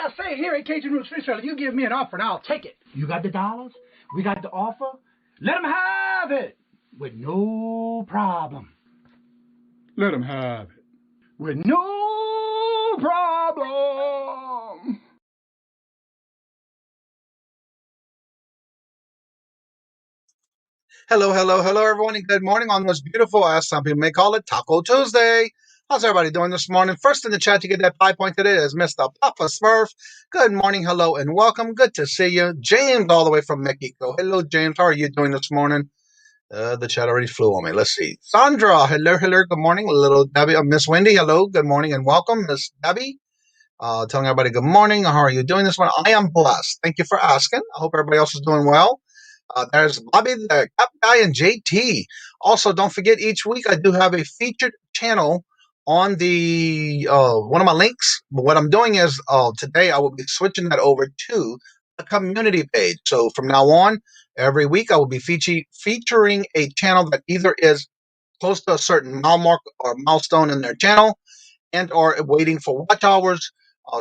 I say here at Kajun Reseller, you give me an offer and I'll take it. You got the dollars? We got the offer? Let them have it with no problem. Let them have it with no problem. Hello, everyone, and good morning on this beautiful, as some people may call it, Taco Tuesday. How's everybody doing this morning? First in the chat to get that 5 point today is Mr. Papa Smurf. Good morning, hello, and welcome. Good to see you. James, all the way from Mexico. Hello, James. How are you doing this morning? The chat already flew on me. Let's see. Sandra, hello, good morning. Little Debbie, Miss Wendy, hello, good morning, and welcome. Miss Debbie, telling everybody good morning. How are you doing this morning? I am blessed. Thank you for asking. I hope everybody else is doing well. There's Bobby, the Cap Guy, and JT. Also, don't forget, each week I do have a featured channel on the one of my links. But what I'm doing is today I will be switching that over to a community page. So from now on, every week I will be featuring a channel that either is close to a certain mile mark or milestone in their channel and or waiting for watch hours.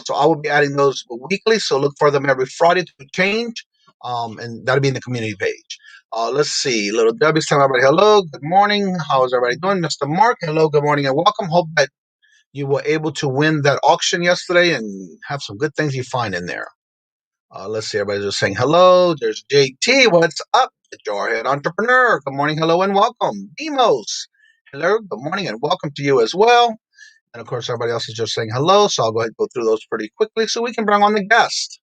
So I will be adding those weekly. So look for them every Friday to change. And that'll be in the community page. Let's see. Little Debbie's telling everybody hello, good morning. How's everybody doing? Mr. Mark, hello, good morning, and welcome. Hope that you were able to win that auction yesterday and have some good things you find in there. Let's see. Everybody's just saying hello. There's JT. What's up? The Jarhead Entrepreneur. Good morning, hello, and welcome. Demos. Hello, good morning, and welcome to you as well. And of course, everybody else is just saying hello. So I'll go ahead and go through those pretty quickly so we can bring on the guest.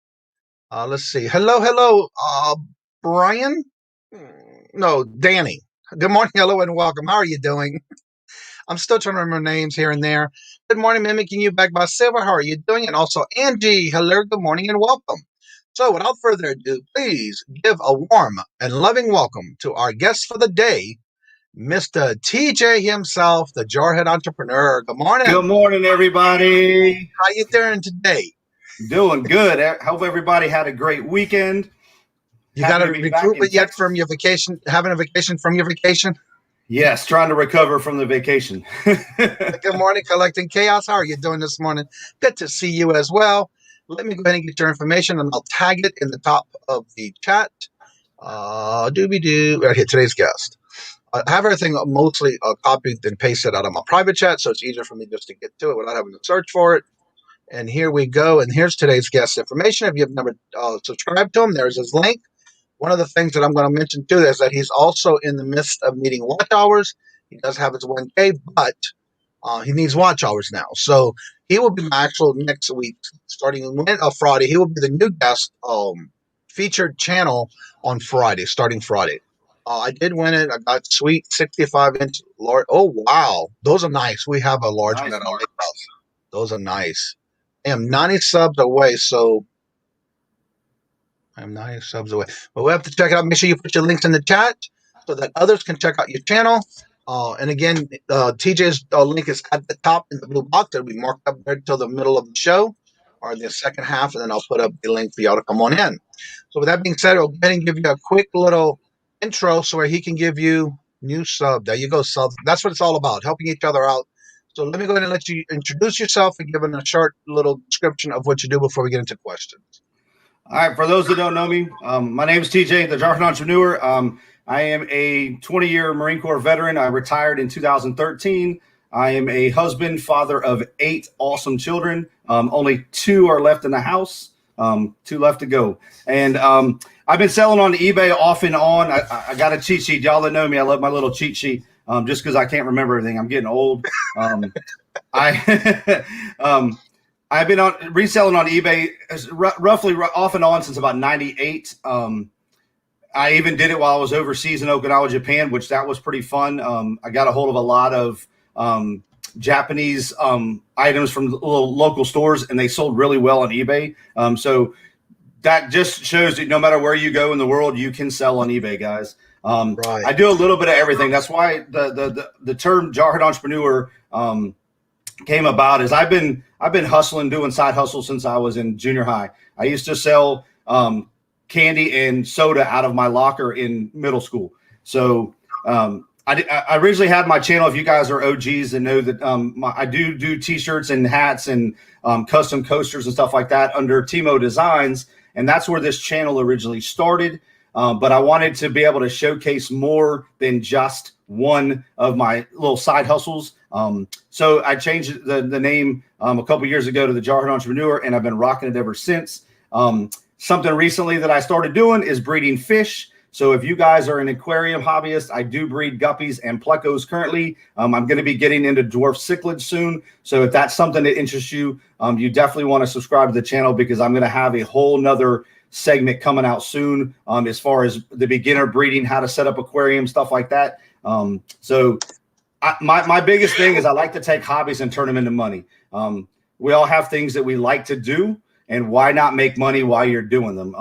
Let's see. Hello, Brian? No, Danny. Good morning, hello, and welcome. How are you doing? I'm still trying to remember names here and there. Good morning, mimicking you back by Silver. How are you doing? And also, Angie. Hello, good morning, and welcome. So without further ado, please give a warm and loving welcome to our guest for the day, Mr. TJ himself, the Jarhead Entrepreneur. Good morning. Good morning, everybody. How you doing today? Doing good. Hope everybody had a great weekend. You got a recruitment yet from your vacation? Having a vacation from your vacation? Yes, trying to recover from the vacation. Good morning, Collecting Chaos. How are you doing this morning? Good to see you as well. Let me go ahead and get your information, and I'll tag it in the top of the chat. Right here, today's guest. I have everything mostly copied and pasted out of my private chat, so it's easier for me just to get to it without having to search for it. And here we go. And here's today's guest information. If you've never subscribed to him, there's his link. One of the things that I'm going to mention too is that he's also in the midst of meeting watch hours. He does have his 1K, but he needs watch hours now. So he will be my actual next week, starting Friday. He will be the new guest featured channel on Friday, starting Friday. I did win it. I got sweet 65-inch large. Oh, wow. Those are nice. We have a large one at our house. Those are nice. I am 90 subs away, so I'm 90 subs away. But we have to check it out. Make sure you put your links in the chat so that others can check out your channel. And again, TJ's link is at the top in the blue box. It'll be marked up there until the middle of the show or the second half, and then I'll put up the link for y'all to come on in. So with that being said, I'll go ahead and give you a quick little intro so where he can give you new sub. There you go, sub. That's what it's all about, helping each other out So let me go ahead and let you introduce yourself and give a short little description of what you do before we get into questions. All right, for those that don't know me, my name is TJ, the Jargon Entrepreneur. I am a 20-year Marine Corps veteran. I retired in 2013. I am a husband, father of 8 awesome children. Only 2 are left in the house, 2 left to go. And I've been selling on eBay off and on. I got a cheat sheet. Y'all that know me, I love my little cheat sheet just because I can't remember everything. I'm getting old. I've been reselling on eBay roughly off and on since about 98. I even did it while I was overseas in Okinawa, Japan, which that was pretty fun. I got a hold of a lot of Japanese items from little local stores, and they sold really well on eBay. So that just shows that no matter where you go in the world, you can sell on eBay, guys. Right. I do a little bit of everything. That's why the term Jarhead Entrepreneur came about. Is I've been hustling, doing side hustles since I was in junior high. I used to sell candy and soda out of my locker in middle school. So I originally had my channel. If you guys are OGs and know that I do T-shirts and hats and custom coasters and stuff like that under Timo Designs, and that's where this channel originally started. But I wanted to be able to showcase more than just one of my little side hustles. So I changed the name a couple years ago to the Jarhead Entrepreneur, and I've been rocking it ever since. Something recently that I started doing is breeding fish. So if you guys are an aquarium hobbyist, I do breed guppies and plecos currently. I'm going to be getting into dwarf cichlids soon. So if that's something that interests you, you definitely want to subscribe to the channel, because I'm going to have a whole nother segment coming out soon as far as the beginner breeding, how to set up aquarium, stuff like that. So my biggest thing is I like to take hobbies and turn them into money. We all have things that we like to do, and why not make money while you're doing them?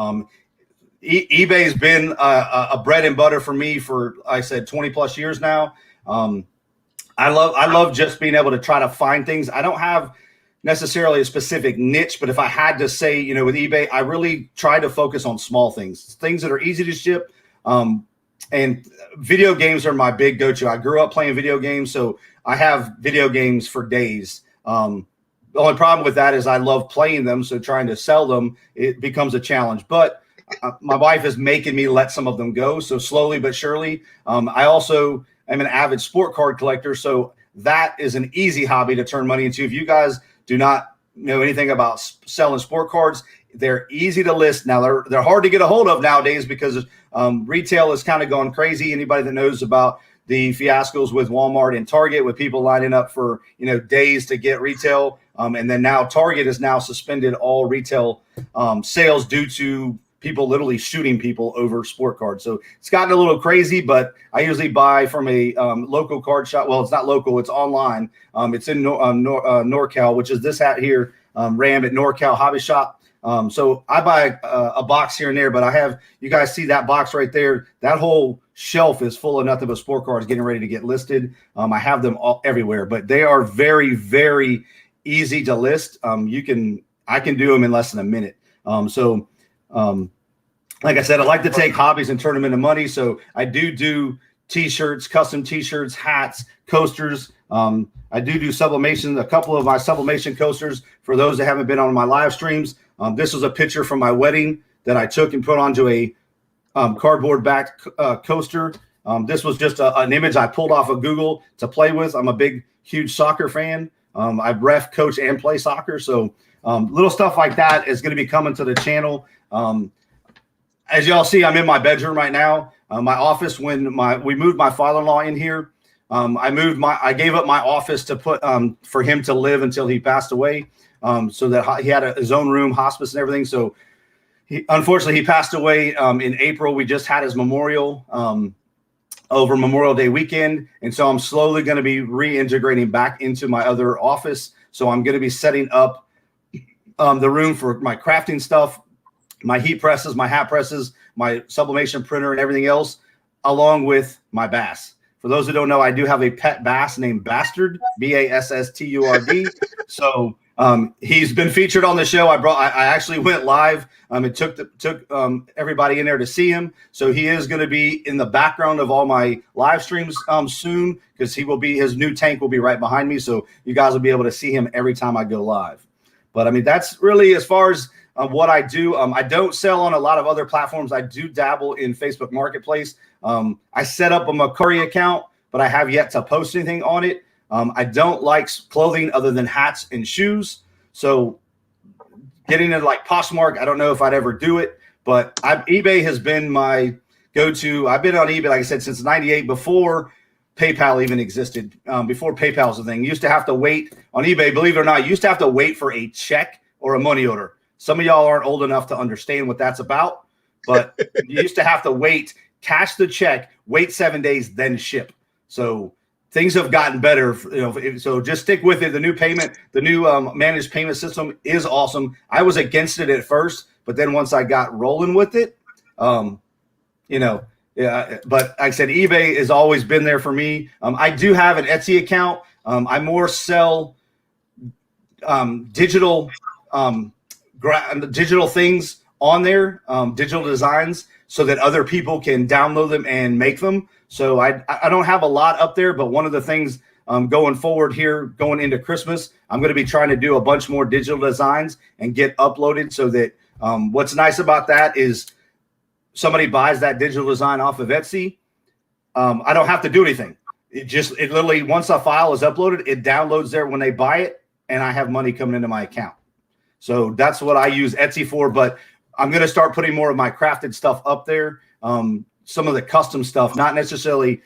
eBay's been a bread and butter for me for, like I said, 20 plus years now. I love just being able to try to find things. I don't have necessarily a specific niche, but if I had to say, with eBay, I really try to focus on small things that are easy to ship. And video games are my big go-to. I grew up playing video games, so I have video games for days. The only problem with that is I love playing them, so trying to sell them, it becomes a challenge. But my wife is making me let some of them go, so slowly but surely. I also am an avid sport card collector, so that is an easy hobby to turn money into. If you guys do not know anything about selling sport cards, they're easy to list. Now, they're hard to get a hold of nowadays because retail is kind of going crazy. Anybody that knows about the fiascos with Walmart and Target, with people lining up for days to get retail, and then now Target has now suspended all retail sales due to people literally shooting people over sport cards. So it's gotten a little crazy, but I usually buy from a local card shop. Well, it's not local, it's online. It's in NorCal, which is this hat here, Ram at NorCal Hobby Shop. So I buy a box here and there, but you guys see that box right there. That whole shelf is full of nothing but sport cards getting ready to get listed. I have them all everywhere, but they are very, very easy to list. I can do them in less than a minute. Like I said, I like to take hobbies and turn them into money. So I do T-shirts, custom T-shirts, hats, coasters. I do sublimation, a couple of my sublimation coasters for those that haven't been on my live streams. This was a picture from my wedding that I took and put onto a cardboard backed coaster. This was just an image I pulled off of Google to play with. I'm a big, huge soccer fan. I ref, coach, and play soccer. So little stuff like that is going to be coming to the channel. As y'all see, I'm in my bedroom right now. My office, when we moved my father-in-law in here, I gave up my office to put for him to live until he passed away, so that he had his own room, hospice, and everything. So unfortunately, he passed away in April. We just had his memorial over Memorial Day weekend, and so I'm slowly going to be reintegrating back into my other office. So I'm going to be setting up the room for my crafting stuff, my heat presses, my hat presses, my sublimation printer, and everything else, along with my bass. For those who don't know, I do have a pet bass named Bastard, Bastturd. So He's been featured on the show. I actually went live. It took everybody in there to see him. So he is going to be in the background of all my live streams soon, because his new tank will be right behind me. So you guys will be able to see him every time I go live. But I mean, that's really as far as what I do. I don't sell on a lot of other platforms. I do dabble in Facebook Marketplace. I set up a Mercari account, but I have yet to post anything on it. I don't like clothing other than hats and shoes. So getting into like Poshmark, I don't know if I'd ever do it, but eBay has been my go-to. I've been on eBay, like I said, since '98, before PayPal even existed, before PayPal was a thing. You used to have to wait on eBay, believe it or not, you used to have to wait for a check or a money order. Some of y'all aren't old enough to understand what that's about, but you used to have to wait, cash the check, wait 7 days, then ship. So things have gotten better, so just stick with it. The new managed payment system is awesome. I was against it at first, but then once I got rolling with it, yeah. But like I said, eBay has always been there for me. I do have an Etsy account. I more sell digital things on there, digital designs, so that other people can download them and make them. So I don't have a lot up there, but one of the things going forward here, going into Christmas, I'm going to be trying to do a bunch more digital designs and get uploaded, so that what's nice about that is somebody buys that digital design off of Etsy. I don't have to do anything. It literally, once a file is uploaded, it downloads there when they buy it, and I have money coming into my account. So that's what I use Etsy for, but I'm going to start putting more of my crafted stuff up there. Some of the custom stuff, not necessarily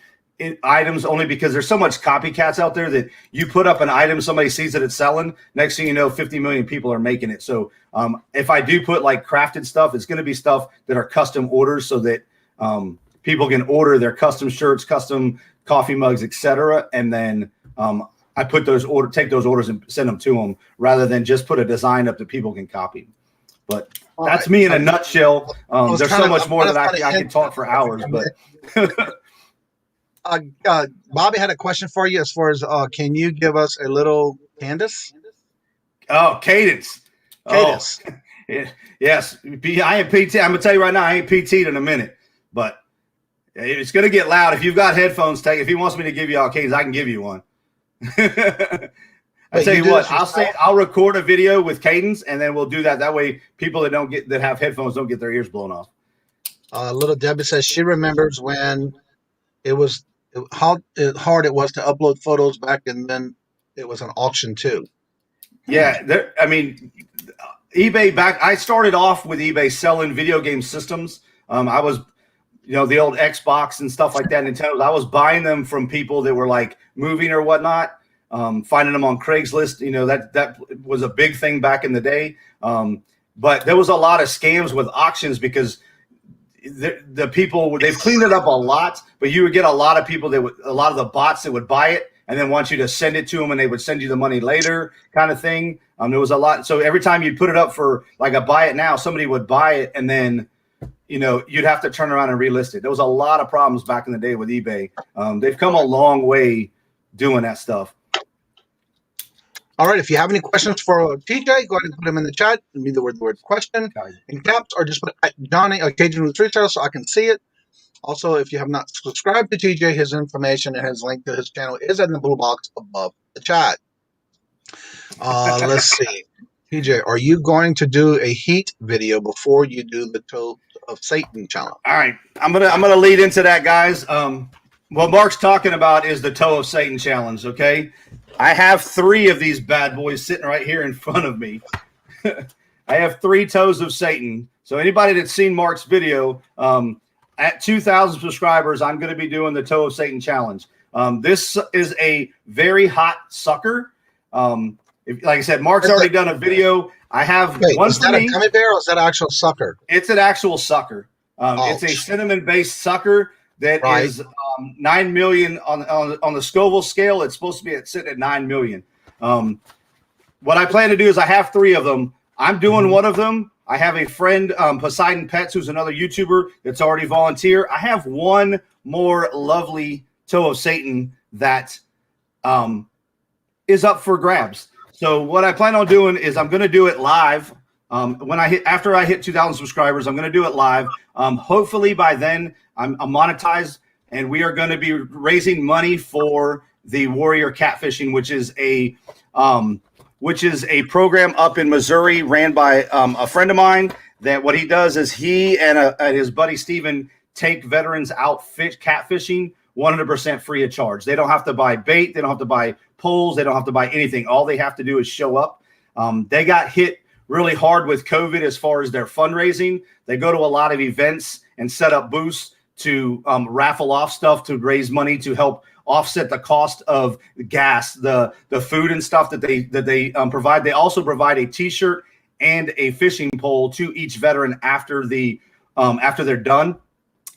items, only because there's so much copycats out there that you put up an item, somebody sees that it's selling, next thing you know, 50 million people are making it. So if I do put like crafted stuff, it's going to be stuff that are custom orders, so that people can order their custom shirts, custom coffee mugs, etc. And then I take those orders and send them to them, rather than just put a design up that people can copy. But that's me in a nutshell. There's so much more that I can talk for hours. But Bobby had a question for you as far as can you give us a little Candace? Oh, cadence. Cadence. Oh, yes. I ain't PT. I'm gonna tell you right now, I ain't PT'd in a minute, but it's gonna get loud. If you've got headphones, if he wants me to give you all cadence, I can give you one. I tell you what, I'll record a video with cadence, and then we'll do that. That way, people that have headphones don't get their ears blown off. Little Debbie says she remembers when it was how hard it was to upload photos back, and then it was an auction too. Yeah, eBay back. I started off with eBay selling video game systems. I was, the old Xbox and stuff like that, Nintendo. I was buying them from people that were like moving or whatnot. Finding them on Craigslist, that was a big thing back in the day. But there was a lot of scams with auctions, because the people, they've cleaned it up a lot, but you would get a lot of people a lot of the bots that would buy it and then want you to send it to them, and they would send you the money later, kind of thing. There was a lot. So every time you'd put it up for like a buy it now, somebody would buy it, and then you'd have to turn around and relist it. There was a lot of problems back in the day with eBay. They've come a long way doing that stuff. All right. If you have any questions for TJ, go ahead and put them in the chat. Leave the word question in caps, or just put Johnny or Kajun with Retailer so I can see it. Also, if you have not subscribed to TJ, his information and his link to his channel is in the blue box above the chat. Let's see. TJ, are you going to do a heat video before you do the Toe of Satan challenge? All right. I'm gonna lead into that, guys. What Mark's talking about is the Toe of Satan challenge, okay? I have 3 of these bad boys sitting right here in front of me. I have 3 toes of Satan. So anybody that's seen Mark's video, at 2,000 subscribers, I'm going to be doing the Toe of Satan challenge. This is a very hot sucker. Like I said, Mark's already done a video. I have one is for that me. A gummy bear, or is that an actual sucker? It's an actual sucker. It's a cinnamon-based sucker that is 9 million on the Scoville scale. It's supposed to be sitting at 9 million. What I plan to do is I have 3 of them. I'm doing one of them. I have a friend, Poseidon Pets, who's another YouTuber that's already volunteered. I have one more lovely Toe of Satan that is up for grabs. So what I plan on doing is I'm going to do it live. After I hit 2,000 subscribers, I'm going to do it live. Hopefully by then I'm monetized, and we are going to be raising money for the Warrior Catfishing, which is a program up in Missouri ran by a friend of mine. That what he does is he and his buddy Steven take veterans out catfishing 100% free of charge. They don't have to buy bait. They don't have to buy poles. They don't have to buy anything. All they have to do is show up. They got hit really hard with COVID as far as their fundraising. They go to a lot of events and set up booths to raffle off stuff to raise money to help offset the cost of gas, the food and stuff that they provide. They also provide a T-shirt and a fishing pole to each veteran after they're done.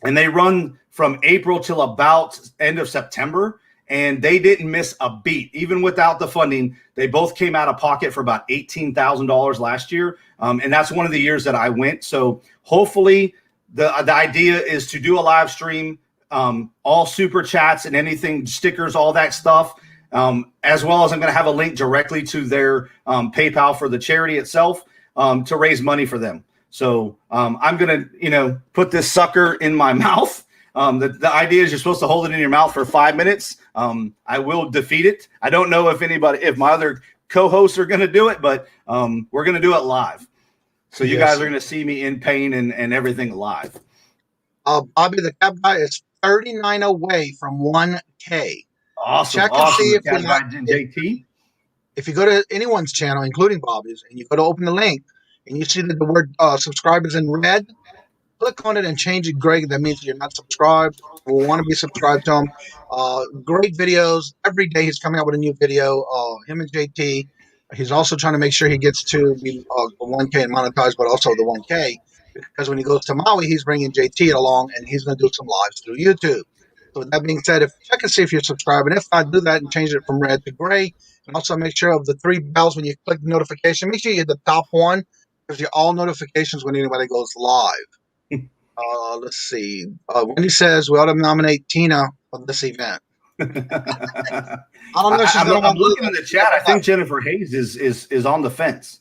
And they run from April till about end of September, and they didn't miss a beat. Even without the funding, they both came out of pocket for about $18,000 last year. And that's one of the years that I went. So hopefully the idea is to do a live stream, all super chats and anything, stickers, all that stuff. As well as I'm going to have a link directly to their PayPal for the charity itself to raise money for them. So I'm going to, put this sucker in my mouth. The idea is you're supposed to hold it in your mouth for 5 minutes. I will defeat it. I don't know if my other co-hosts are going to do it, but we're going to do it live. So you guys are going to see me in pain and everything live. Bobby, the Cab Guy, is 39 away from 1K. Awesome. Check and see if JT. If you go to anyone's channel, including Bobby's, and you go to open the link, and you see that the word subscribe is in red, click on it and change it gray. That means you're not subscribed. We want to be subscribed to him. Great videos. Every day he's coming out with a new video. Him and JT. He's also trying to make sure he gets to be the 1K and monetized, but also the 1K. Because when he goes to Maui, he's bringing JT along, and he's going to do some lives through YouTube. So with that being said, check and see if you're subscribed. And if I do that and change it from red to gray, and also make sure of the 3 bells when you click the notification, make sure you hit the top one. Gives you all notifications when anybody goes live. Let's see. Wendy says we ought to nominate Tina for this event. I don't know. I'm looking in the chat. I think Jennifer Hayes is on the fence.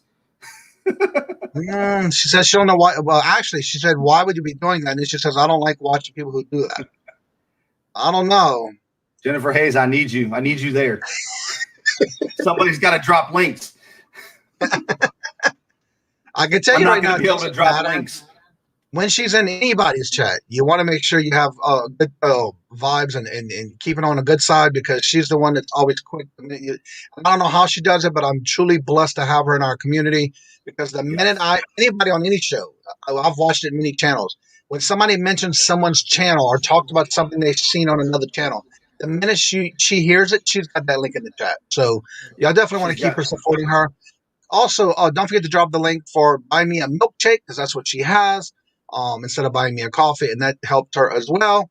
She says she don't know why. Well, actually, she said, "Why would you be doing that?" And she says, "I don't like watching people who do that." I don't know. Jennifer Hayes, I need you. I need you there. Somebody's got to drop links. I can tell you right now, be able to drop links. When she's in anybody's chat, you want to make sure you have good vibes and keep it on a good side, because she's the one that's always quick. I don't know how she does it, but I'm truly blessed to have her in our community, because the minute anybody on any show, I've watched it in many channels, when somebody mentions someone's channel or talked about something they've seen on another channel, the minute she hears it, she's got that link in the chat. So yeah, I definitely want to keep her supporting her. Also, don't forget to drop the link for Buy Me a Milkshake, because that's what she has, instead of buying me a coffee, and that helped her as well.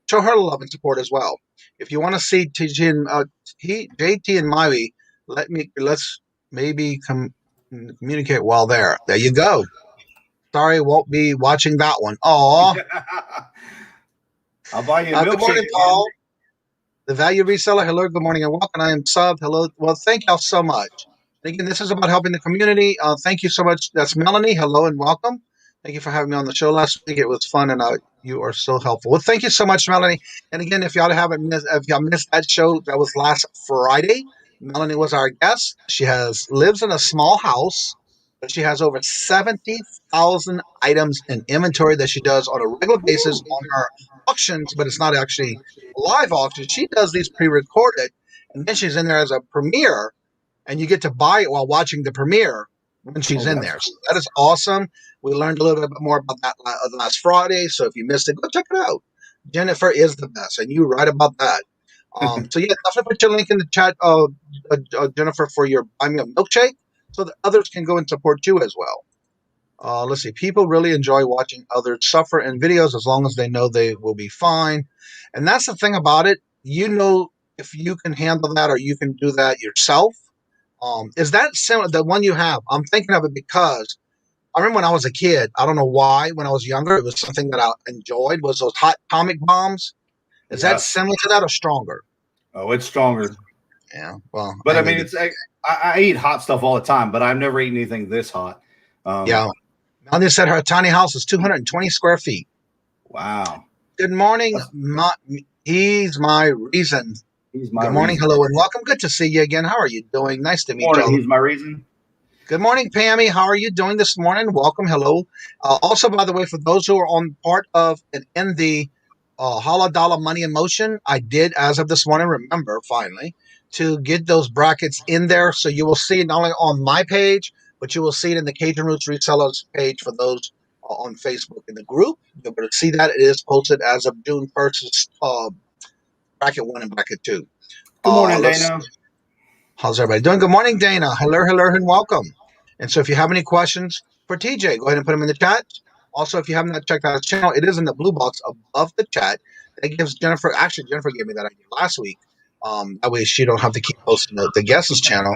Show her love and support as well. If you want to see JT and Maui, let's maybe communicate while there. There you go. Sorry, won't be watching that one. Aw. I'll buy you a milkshake. Good morning, Paul. The Value Reseller. Hello, good morning, and welcome. I am Sub. Hello. Well, thank y'all so much. Again, this is about helping the community. Thank you so much. That's Melanie. Hello and welcome. Thank you for having me on the show last week. It was fun, and you are so helpful. Well, thank you so much, Melanie. And again, if y'all missed that show, that was last Friday. Melanie was our guest. She lives in a small house, but she has over 70,000 items in inventory that she does on a regular basis on her auctions, but it's not actually live auction. She does these pre-recorded, and then she's in there as a premiere, and you get to buy it while watching the premiere when she's in there. So that is awesome. We learned a little bit more about that last Friday. So if you missed it, go check it out. Jennifer is the best, and you're right about that. So yeah, definitely put your link in the chat, Jennifer, for your Buy Me a Milkshake, so that others can go and support you as well. Let's see. People really enjoy watching others suffer in videos as long as they know they will be fine. And that's the thing about it. If you can handle that or you can do that yourself. Is that similar, the one you have? I'm thinking of it because I remember when I was a kid, I don't know why, when I was younger, it was something that I enjoyed, was those hot comic bombs. Is that similar to that or stronger? Oh, it's stronger. Yeah. Well, But I mean, it's I eat hot stuff all the time, but I've never eaten anything this hot. Yeah. Melanie said her tiny house is 220 square feet. Wow. Good morning. He's my reason. He's my Good morning. reason. Hello and welcome. Good to see you again. How are you doing? Nice to meet you. Morning. He's my reason. Good morning, Pammy. How are you doing this morning? Welcome. Hello. Also, by the way, for those who are on part of and in the Holla Dollar Money in Motion, I did, as of this morning, remember finally to get those brackets in there. So you will see it not only on my page, but you will see it in the Cajun Roots Resellers page for those on Facebook in the group. You'll be able to see that it is posted as of June 1st, bracket 1 and bracket 2. Good morning, Dana. How's everybody doing? Good morning, Dana. Hello, and welcome. And so if you have any questions for TJ, go ahead and put them in the chat. Also, if you have not checked out his channel, it is in the blue box above the chat. That gives Jennifer, actually, Jennifer gave me that idea last week. That way she don't have to keep posting the guest's channel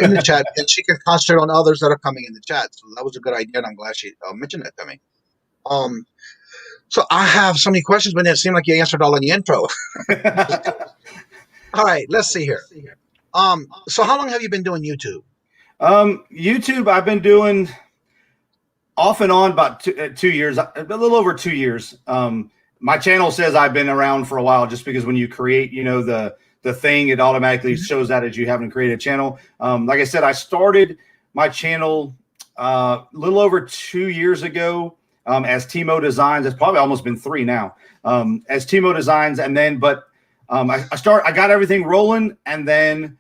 in the chat, and she can concentrate on others that are coming in the chat. So that was a good idea, and I'm glad she mentioned that to me. So I have so many questions, but it seemed like you answered all in the intro. All right, let's see here. So how long have you been doing YouTube? YouTube, I've been doing off and on about 2 years, a little over 2 years. My channel says I've been around for a while, just because when you create, the thing, it automatically shows that as you haven't created a channel. Like I said, I started my channel a little over 2 years ago as Timo Designs. It's probably almost been 3 now as Timo Designs, and then I got everything rolling, and then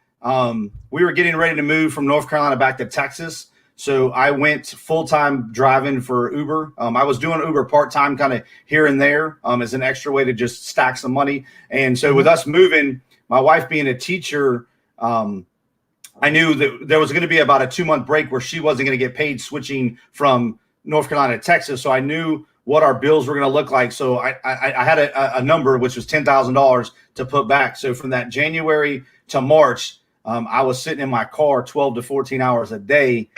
we were getting ready to move from North Carolina back to Texas. So I went full-time driving for Uber. I was doing Uber part-time kind of here and there as an extra way to just stack some money. And so with us moving, my wife being a teacher, I knew that there was going to be about a 2-month break where she wasn't going to get paid switching from North Carolina to Texas. So I knew what our bills were going to look like. So I had a number, which was $10,000 to put back. So from that January to March, I was sitting in my car 12 to 14 hours a day,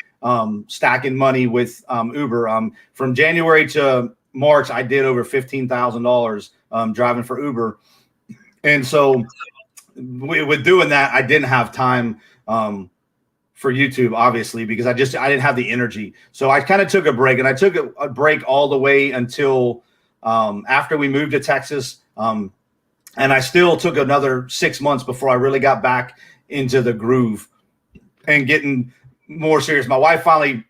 stacking money with Uber. From January to March, I did over $15,000 driving for Uber. And so with doing that, I didn't have time for YouTube, obviously, because I didn't have the energy. So I kind of took a break, and I took a break all the way until after we moved to Texas. And I still took another 6 months before I really got back into the groove and getting more serious. My wife finally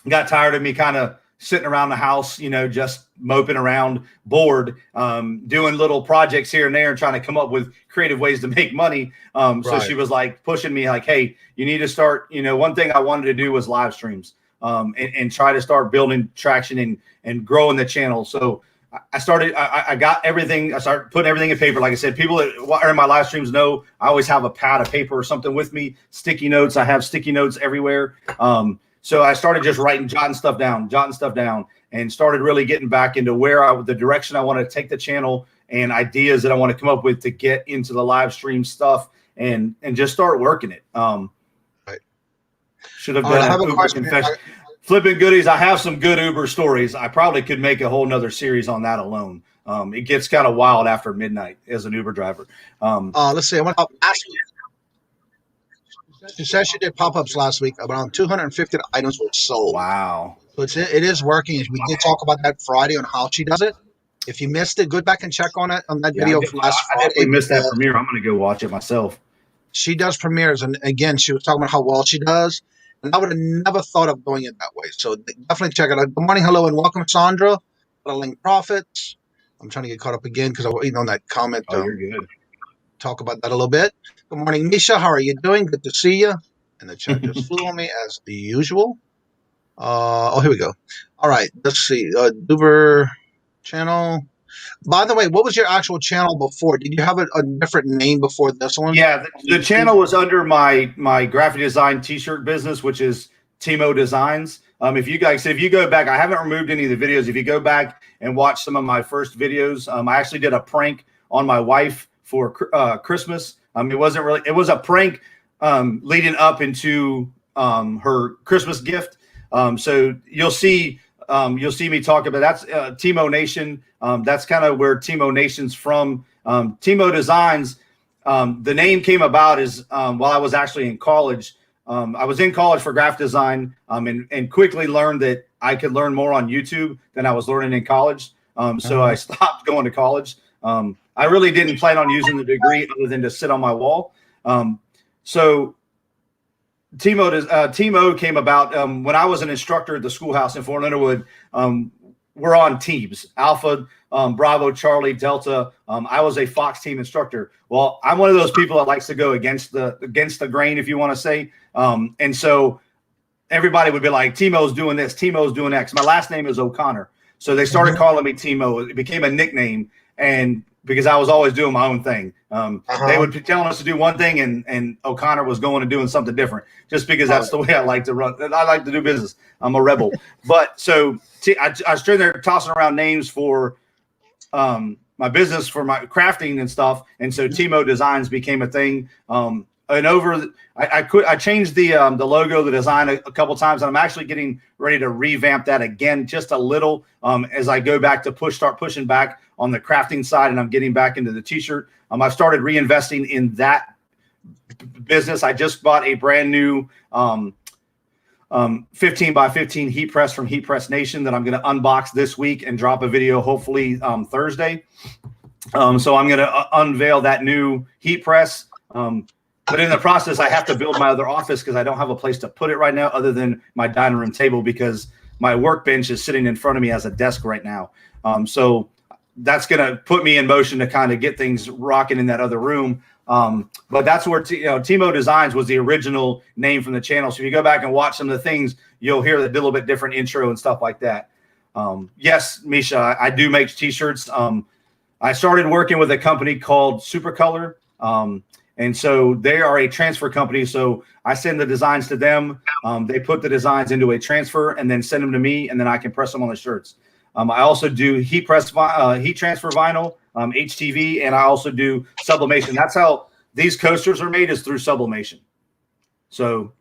got tired of me kind of sitting around the house, just moping around, bored, doing little projects here and there and trying to come up with creative ways to make money. So she was like pushing me like, hey, you need to start, one thing I wanted to do was live streams and try to start building traction and growing the channel. So I got everything. I started putting everything in paper. Like I said, people that are in my live streams know I always have a pad of paper or something with me, sticky notes. I have sticky notes everywhere. So I started just jotting stuff down, and started really getting back into the direction I want to take the channel and ideas that I want to come up with to get into the live stream stuff and just start working it. Right. Should have done an Uber confession. Flipping goodies. I have some good Uber stories. I probably could make a whole nother series on that alone. It gets kind of wild after midnight as an Uber driver. Let's see. I want to ask you. She said she did pop-ups last week. Around 250 items were sold. Wow. So it is working. We did talk about that Friday on how she does it. If you missed it, go back and check on that video from last Friday. I definitely missed that premiere. I'm going to go watch it myself. She does premieres, and again, she was talking about how well she does. And I would have never thought of doing it that way. So definitely check it out. Good morning, hello, and welcome, Sandra. Link Profits. I'm trying to get caught up again because I was waiting on that comment. Oh, you're good. Talk about that a little bit. Good morning, Misha. How are you doing? Good to see you. And the chat just flew on me as usual. Here we go. All right, let's see. Duber channel. By the way, what was your actual channel before? Did you have a different name before this one? Yeah, the channel was under my graphic design T-shirt business, which is Timo Designs. If you go back, I haven't removed any of the videos. If you go back and watch some of my first videos, I actually did a prank on my wife for Christmas. It was a prank leading up into her Christmas gift. So you'll see me talk about that's Timo Nation. That's kind of where Timo Nation's from. Timo Designs. the name came about is while I was actually in college. I was in college for graphic design and quickly learned that I could learn more on YouTube than I was learning in college. So I stopped going to college. I really didn't plan on using the degree other than to sit on my wall. So Teamo came about when I was an instructor at the schoolhouse in Fort Leonard Wood. We're on teams, Alpha, Bravo, Charlie, Delta. I was a Fox team instructor. Well, I'm one of those people that likes to go against the grain, if you want to say. And so everybody would be like, Teamo's doing this, Teamo's doing X. My last name is O'Connor. So they started calling me Teamo. It became a nickname. And because I was always doing my own thing. They would be telling us to do one thing and O'Connor was going and doing something different just because that's the way I like to run. I like to do business. I'm a rebel. But so I was sitting there tossing around names for my business, for my crafting and stuff. And so Teamo Designs became a thing. I changed the logo, the design a couple times, and I'm actually getting ready to revamp that again just a little as I go back to start pushing back on the crafting side, and I'm getting back into the t-shirt. I've started reinvesting in that business. I just bought a brand new 15 by 15 heat press from Heat Press Nation that I'm going to unbox this week and drop a video hopefully Thursday. So I'm going to unveil that new heat press. But in the process, I have to build my other office because I don't have a place to put it right now other than my dining room table because my workbench is sitting in front of me as a desk right now. So that's going to put me in motion to kind of get things rocking in that other room. But that's where Teamo Designs was the original name from the channel. So if you go back and watch some of the things, you'll hear the little bit different intro and stuff like that. Yes, Misha, I do make t-shirts. I started working with a company called Supercolor. And so they are a transfer company. So I send the designs to them. They put the designs into a transfer and then send them to me, and then I can press them on the shirts. I also do heat transfer vinyl, HTV, and I also do sublimation. That's how these coasters are made, is through sublimation. So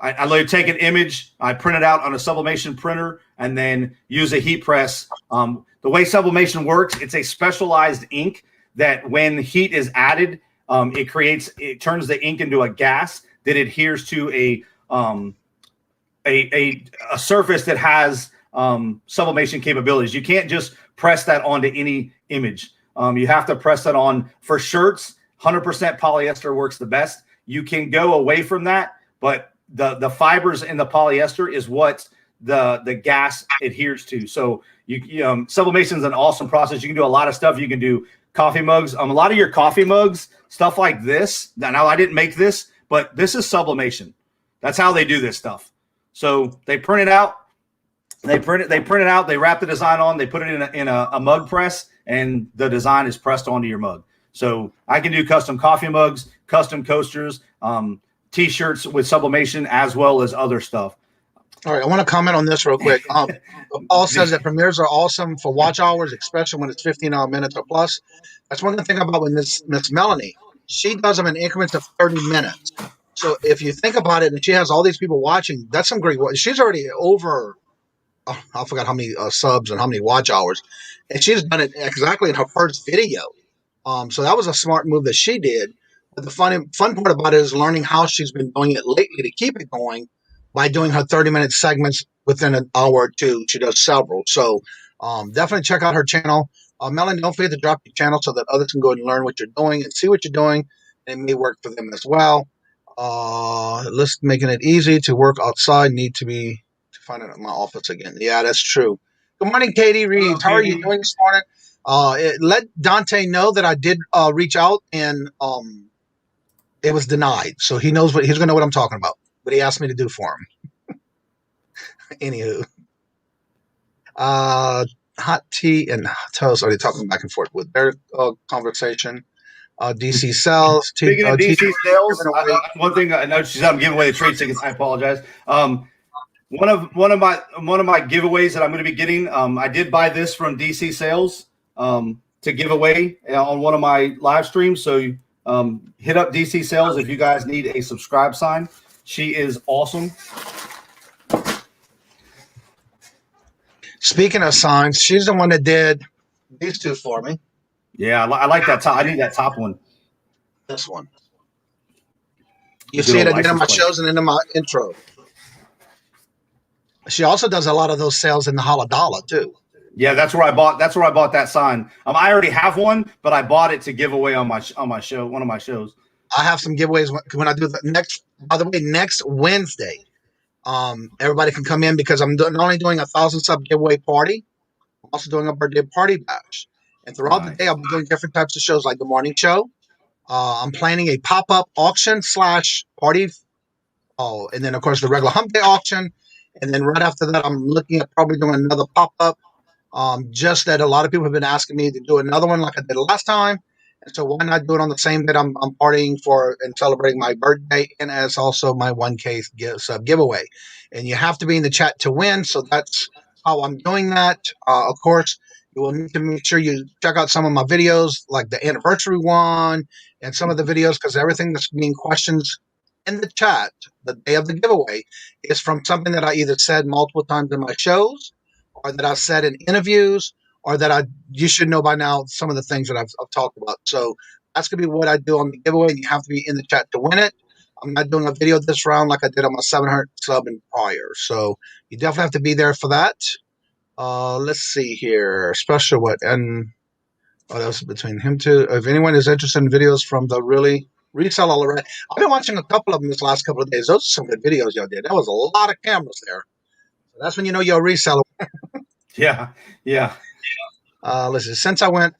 I literally take an image, I print it out on a sublimation printer, and then use a heat press. The way sublimation works, it's a specialized ink that when heat is added, it turns the ink into a gas that adheres to a surface that has sublimation capabilities. You can't just press that onto any image. You have to press that on for shirts. 100% polyester works the best. You can go away from that, but the fibers in the polyester is what the gas adheres to. So sublimation is an awesome process. You can do a lot of stuff. You can do coffee mugs. A lot of your coffee mugs, stuff like this. Now I didn't make this, but this is sublimation. That's how they do this stuff. So they print it out. They print it out. They wrap the design on. They put it in a mug press, and the design is pressed onto your mug. So I can do custom coffee mugs, custom coasters, t-shirts with sublimation, as well as other stuff. All right, I want to comment on this real quick. Paul says that premieres are awesome for watch hours, especially when it's 15 minutes or plus. That's one thing about with Miss Melanie. She does them in increments of 30 minutes. So if you think about it, and she has all these people watching, that's some great work. She's already over, I forgot how many subs and how many watch hours. And she's done it exactly in her first video. So that was a smart move that she did. But the fun part about it is learning how she's been doing it lately to keep it going by doing her 30-minute segments within an hour or two. She does several. So definitely check out her channel. Melanie, don't forget to drop your channel so that others can go and learn what you're doing and see what you're doing. And it may work for them as well. Let's making it easy to work outside. Need to find it in my office again. Yeah, that's true. Good morning, Katie Reeves. How are you doing this morning? Let Dante know that I did reach out and it was denied. So he's going to know what I'm talking about. What he asked me to do for him. Anywho. Hot tea and toast. Are they talking back and forth with their conversation? DC sales. Speaking of DC sales, one thing I know she's I'm giving away the trade tickets. I apologize. One of my giveaways that I'm going to be getting. I did buy this from DC Sales to give away on one of my live streams. So hit up DC Sales if you guys need a subscribe sign. She is awesome. Speaking of signs, she's the one that did these two for me. Yeah, I like that top. I need that top one. This one. You see it at the end of my shows and into my intro. She also does a lot of those sales in the Holla Dollar too. Yeah, that's where I bought that sign. I already have one, but I bought it to give away on my show, one of my shows. I have some giveaways when I do the next. By the way, next Wednesday, everybody can come in because I'm not only doing a 1,000 sub giveaway party, I'm also doing a birthday party bash. And throughout the day, I'll be doing different types of shows like the morning show. I'm planning a pop-up auction / party. Oh, and then of course the regular hump day auction. And then right after that, I'm looking at probably doing another pop-up. Just that a lot of people have been asking me to do another one like I did last time. And so why not do it on the same day I'm partying for and celebrating my birthday and as also my 1K sub giveaway. And you have to be in the chat to win. So that's how I'm doing that. Of course, you will need to make sure you check out some of my videos, like the anniversary one and some of the videos, because everything that's being questions in the chat the day of the giveaway is from something that I either said multiple times in my shows or that I said in interviews or that you should know by now some of the things that I've talked about. So that's going to be what I do on the giveaway. And you have to be in the chat to win it. I'm not doing a video this round like I did on my 700 sub and prior. So you definitely have to be there for that. Let's see here. Special what? And that was between him too. If anyone is interested in videos from the really resell already, I've been watching a couple of them this last couple of days. Those are some good videos y'all did. That was a lot of cameras there. So that's when you know you're a reseller. Yeah. Listen, since I went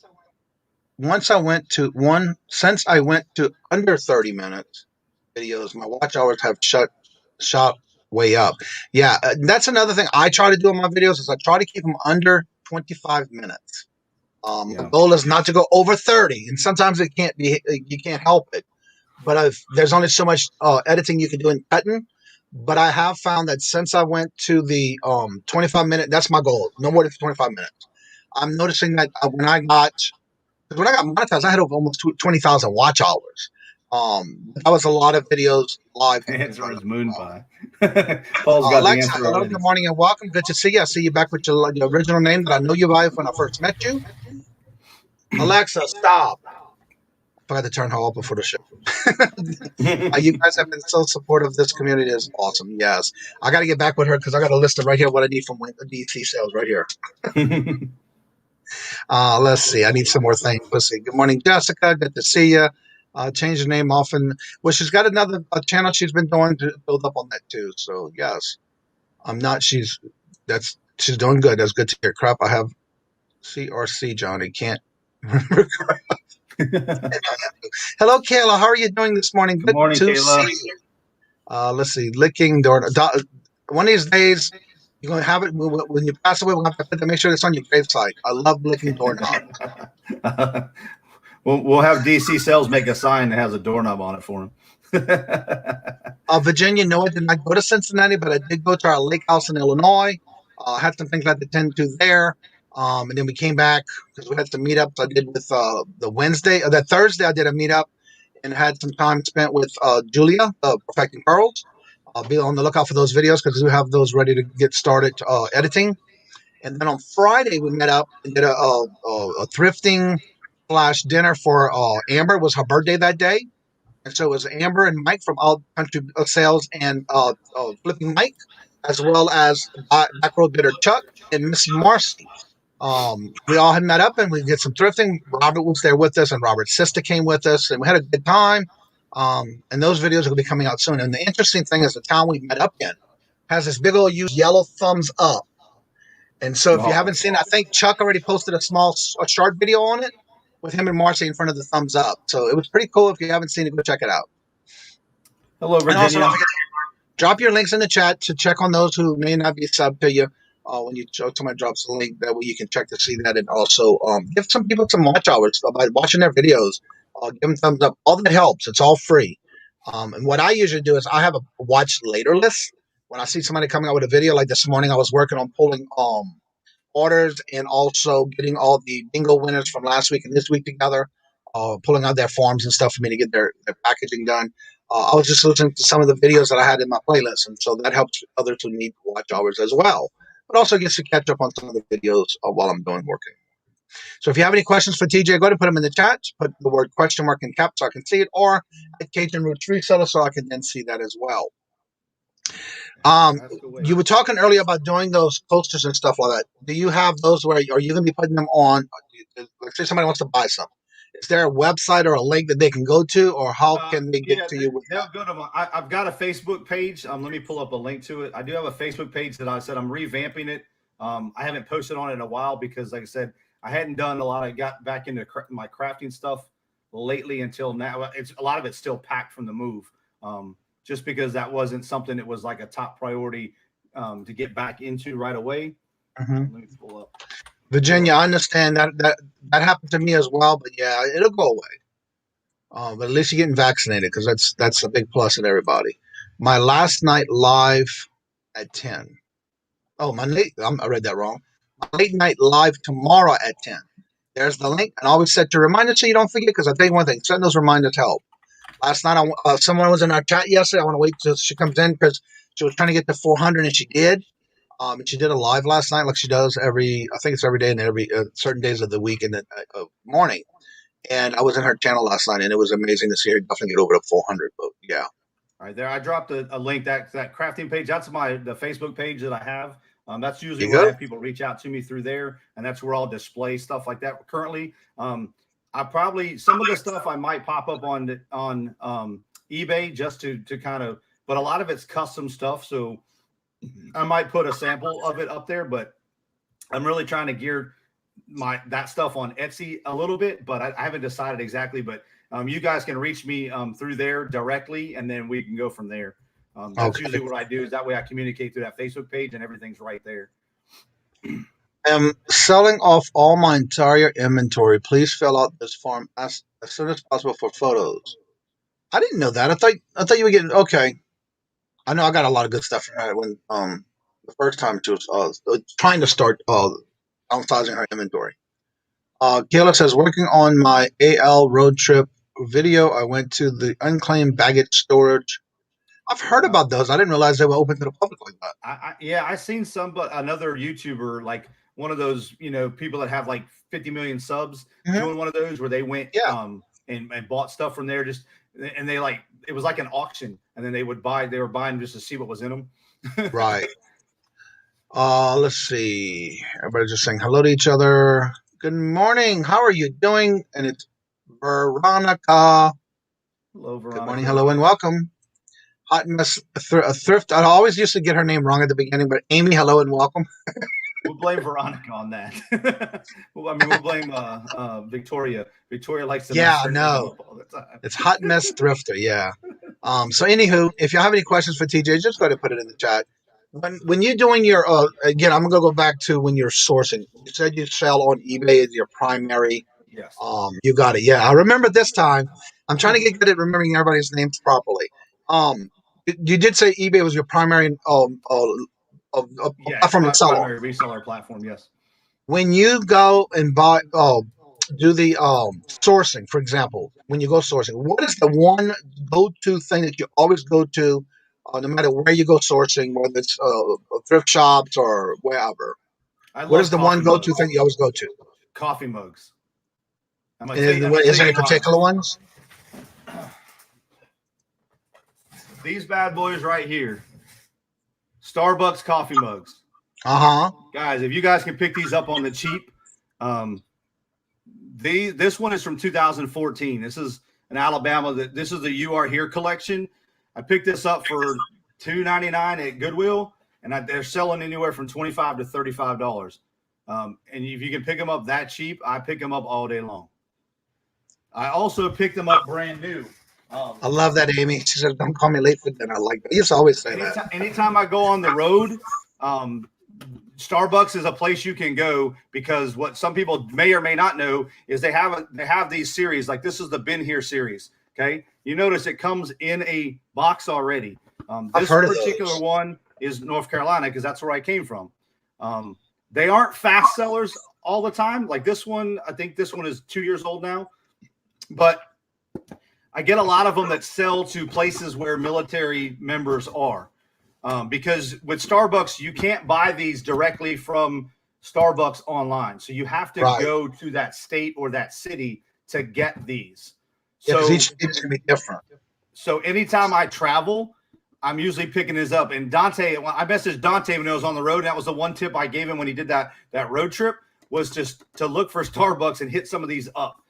to under 30 minutes videos, my watch hours have shot way up. Yeah, that's another thing I try to do in my videos is I try to keep them under 25 minutes. The goal is not to go over 30, and sometimes it can't be. You can't help it. But there's only so much editing you can do in cutting. But I have found that since I went to the 25-minute, that's my goal. No more than 25 minutes. I'm noticing that when I got monetized, I had over almost 20,000 watch hours. That was a lot of videos live. Answer is moon pie. Paul's got Alexa, the answer hello, already. good morning and welcome. Good to see you. I see you back with your original name that I know you by when I first met you. Alexa, stop. I forgot to turn her off before the show. You guys have been so supportive of this community. It's awesome. Yes. I got to get back with her because I got a list of right here what I need from DC sales right here. Let's see. I need some more things. Let's see. Good morning, Jessica. Good to see you. Change the name often. Well, she's got another channel she's been doing to build up on that too. So yes, she's doing good. That's good to hear. Crap. I have CRC, Johnny. Can't remember. Hello, Kayla. How are you doing this morning? Good morning, Kayla. Let's see. Licking door. One of these days, you're going to have it when you pass away. We'll have to make sure it's on your gravesite. I love licking doorknobs. We'll have DC Sales make a sign that has a doorknob on it for him. Virginia, no, I did not go to Cincinnati, but I did go to our lake house in Illinois. Had some things I had to tend to there. And then we came back because we had some meetups I did with the Thursday I did a meetup and had some time spent with Julia, Perfecting Pearls. I'll be on the lookout for those videos because we have those ready to get started editing. And then on Friday we met up and did a thrifting / dinner for Amber. It was her birthday that day. And so it was Amber and Mike from All Country Sales and Flipping Mike, as well as Back Road Bidder Chuck and Miss Marcy. We all had met up and we did some thrifting. Robert was there with us and Robert's sister came with us and we had a good time. And those videos will be coming out soon. And the interesting thing is the town we met up in has this big old yellow thumbs up. And so if you haven't seen it, I think Chuck already posted a short video on it with him and Marcy in front of the thumbs up. So it was pretty cool. If you haven't seen it, go check it out. Hello, Virginia. And also, drop your links in the chat to check on those who may not be subbed to you. When somebody drops a link, that way you can check to see that. And also give some people some watch hours by watching their videos. Give them thumbs up. All that helps. It's all free. And what I usually do is I have a watch later list. When I see somebody coming out with a video, like this morning, I was working on pulling orders and also getting all the bingo winners from last week and this week together, pulling out their forms and stuff for me to get their packaging done. I was just listening to some of the videos that I had in my playlist, and so that helps others who need watch hours as well. But also gets to catch up on some of the videos while I'm working. So if you have any questions for TJ, go ahead and put them in the chat. Put the word question mark in caps so I can see it, or at Cajun Roots Reseller so I can then see that as well. That's the way. You were talking earlier about doing those posters and stuff like that. Do you have those where are you going to be putting them on? Let's say somebody wants to buy some. Is there a website or a link that they can go to, or how can they get to you with they'll that? go to I've got a Facebook page. Let me pull up a link to it. I do have a Facebook page that I said I'm revamping it. I haven't posted on it in a while because, like I said, I hadn't done a lot. I got back into my crafting stuff lately until now. A lot of it's still packed from the move, just because that wasn't something that was like a top priority to get back into right away. Let me pull up. Virginia, I understand that happened to me as well, but yeah, it'll go away. But at least you're getting vaccinated because that's a big plus in everybody. My last night live at 10. Oh, I read that wrong. My late night live tomorrow at 10. There's the link, and always set your reminder so you don't forget. Because I tell you one thing, setting those reminders help. Last night, someone was in our chat yesterday. I want to wait till she comes in because she was trying to get to 400, and she did. And she did a live last night, like she does I think it's every day and every certain days of the week in the morning. And I was in her channel last night, and it was amazing to see her definitely get over to 400. But yeah. All right, there. I dropped a link that crafting page. That's the Facebook page that I have. That's usually where I have people reach out to me through there, and that's where I'll display stuff like that. Currently, I probably some of the stuff I might pop up on eBay just to kind of, but a lot of it's custom stuff. So I might put a sample of it up there, but I'm really trying to gear that stuff on Etsy a little bit, but I haven't decided exactly. But you guys can reach me through there directly, and then we can go from there. That's usually what I do. Is that way I communicate through that Facebook page, and everything's right there. I'm selling off all my entire inventory. Please fill out this form as soon as possible for photos. I didn't know that. I thought you were getting okay. I know I got a lot of good stuff from her when the first time she was trying to start downsizing her inventory. Kayla says, working on my AL road trip video, I went to the unclaimed baggage storage. I've heard about those. I didn't realize they were open to the public like that. I seen another YouTuber, like one of those, people that have like 50 million subs, doing one of those where they went and bought stuff from there, and they it was like an auction, and then they were buying just to see what was in them. Right. Let's see. Everybody's just saying hello to each other. Good morning. How are you doing? And it's Veronica. Hello, Veronica. Good morning. Hello and welcome. Hot Mess Thrift. I always used to get her name wrong at the beginning, but Amy, hello and welcome. We'll blame Veronica on that. We'll blame Victoria. Victoria likes to mess her name up all the time. It's Hot Mess Thrifter, yeah. So anywho, if you have any questions for TJ, just go ahead and put it in the chat. When you're doing your again, I'm gonna go back to when you're sourcing. You said you sell on eBay as your primary. Yes. You got it. Yeah, I remember this time. I'm trying to get good at remembering everybody's names properly. You did say eBay was your primary platform to sell on. Primary reseller platform. Yes. When you go and buy, do the sourcing, for example, when you go sourcing, what is the one go-to thing that you always go to, no matter where you go sourcing, whether it's thrift shops or wherever? What is the one go-to thing you always go to? Coffee mugs. Is there any particular ones? These bad boys right here. Starbucks coffee mugs. Guys, if you guys can pick these up on the cheap, this one is from 2014. This is in Alabama. This is the You Are Here collection. I picked this up for $2.99 at Goodwill, and they're selling anywhere from $25 to $35. And if you can pick them up that cheap, I pick them up all day long. I also picked them up brand new. I love that, Amy. She said, "Don't call me late for dinner." I like that. You used to always say that. Anytime I go on the road, Starbucks is a place you can go, because what some people may or may not know is they have these series, like this is the Been Here series. Okay, you notice it comes in a box already. This particular one is North Carolina because that's where I came from. They aren't fast sellers all the time. Like this one, I think this one is 2 years old now, but I get a lot of them that sell to places where military members are. Because with Starbucks, you can't buy these directly from Starbucks online. So you have to Right. go to that state or that city to get these. Yeah, So each state is going to be different. So anytime I travel, I'm usually picking this up. And Dante, I messaged Dante when I was on the road. And that was the one tip I gave him when he did that road trip, was just to look for Starbucks and hit some of these up.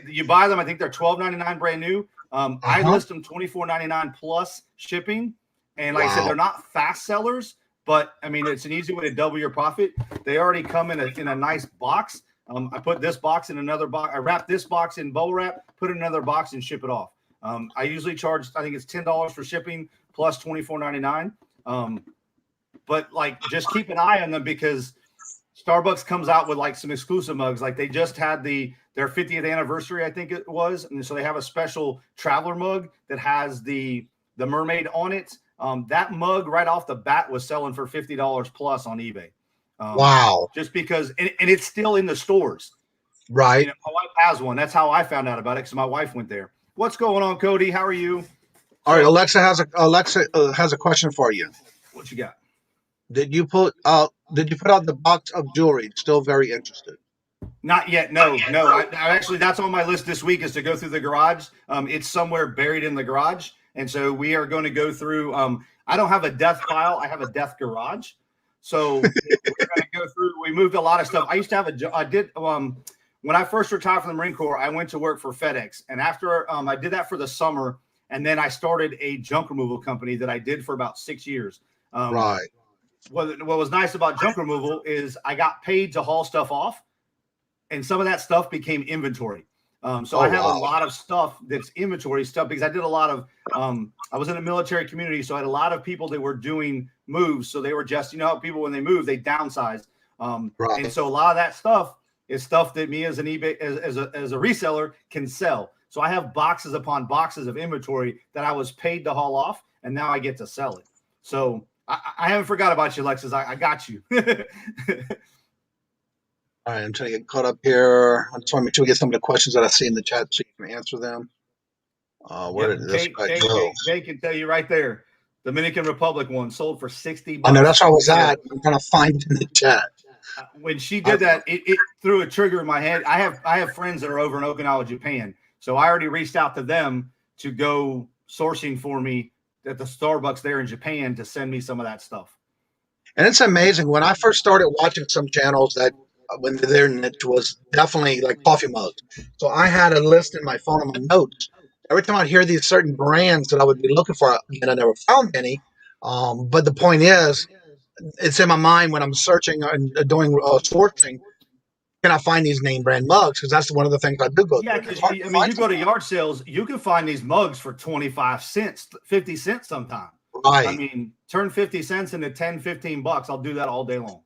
You buy them, I think they're $12.99 brand new. I list them $24.99 plus shipping. And like I said, they're not fast sellers, but I mean, it's an easy way to double your profit. They already come in a nice box. I put this box in another box. I wrap this box in bubble wrap, put it in another box, and ship it off. I usually charge, I think it's $10 for shipping plus $24.99. But like, just keep an eye on them, because Starbucks comes out with like some exclusive mugs. Like they just had their 50th anniversary, I think it was. And so they have a special traveler mug that has the mermaid on it. That mug right off the bat was selling for $50 plus on eBay. Wow. Just because, and it's still in the stores. Right. You know, my wife has one. That's how I found out about it, because my wife went there. What's going on, Cody? How are you? All right. Alexa has a question for you. What you got? Did you put out the box of jewelry? Still very interested. Not yet. No. I actually, that's on my list this week, is to go through the garage. It's somewhere buried in the garage. And so we are going to go through. I don't have a death file. I have a death garage. So we're going to go through. We moved a lot of stuff. I used to have when I first retired from the Marine Corps, I went to work for FedEx. And after I did that for the summer, and then I started a junk removal company that I did for about 6 years. Right. What was nice about junk removal is I got paid to haul stuff off, and some of that stuff became inventory. So I have a lot of stuff that's inventory stuff, because I did a lot of, I was in a military community. So I had a lot of people that were doing moves. So they were just, you know, how people, when they move, they downsize. Right. And so a lot of that stuff is stuff that me as an eBay, as a reseller can sell. So I have boxes upon boxes of inventory that I was paid to haul off, and now I get to sell it. So I haven't forgot about you, Alexis. I got you. All right, I'm trying to get caught up here. I just want to make sure we get some of the questions that I see in the chat so you can answer them. Where did this guy go? Jay can tell you right there. Dominican Republic one sold for $60. I know, that's where I was at. I'm trying to find it in the chat. When she did that, it threw a trigger in my head. I have friends that are over in Okinawa, Japan. So I already reached out to them to go sourcing for me at the Starbucks there in Japan to send me some of that stuff. And it's amazing. When I first started watching some channels, that when their niche was definitely like coffee mugs. So I had a list in my phone and my notes. Every time I'd hear these certain brands that I would be looking for, and I never found any. But the point is, it's in my mind when I'm searching and doing sourcing. Can I find these name brand mugs? Because that's one of the things I do go through. Yeah, because I mean, you go to yard sales, you can find these mugs for 25 cents, 50 cents sometimes. Right. I mean, turn 50 cents into 10, 15 bucks. I'll do that all day long.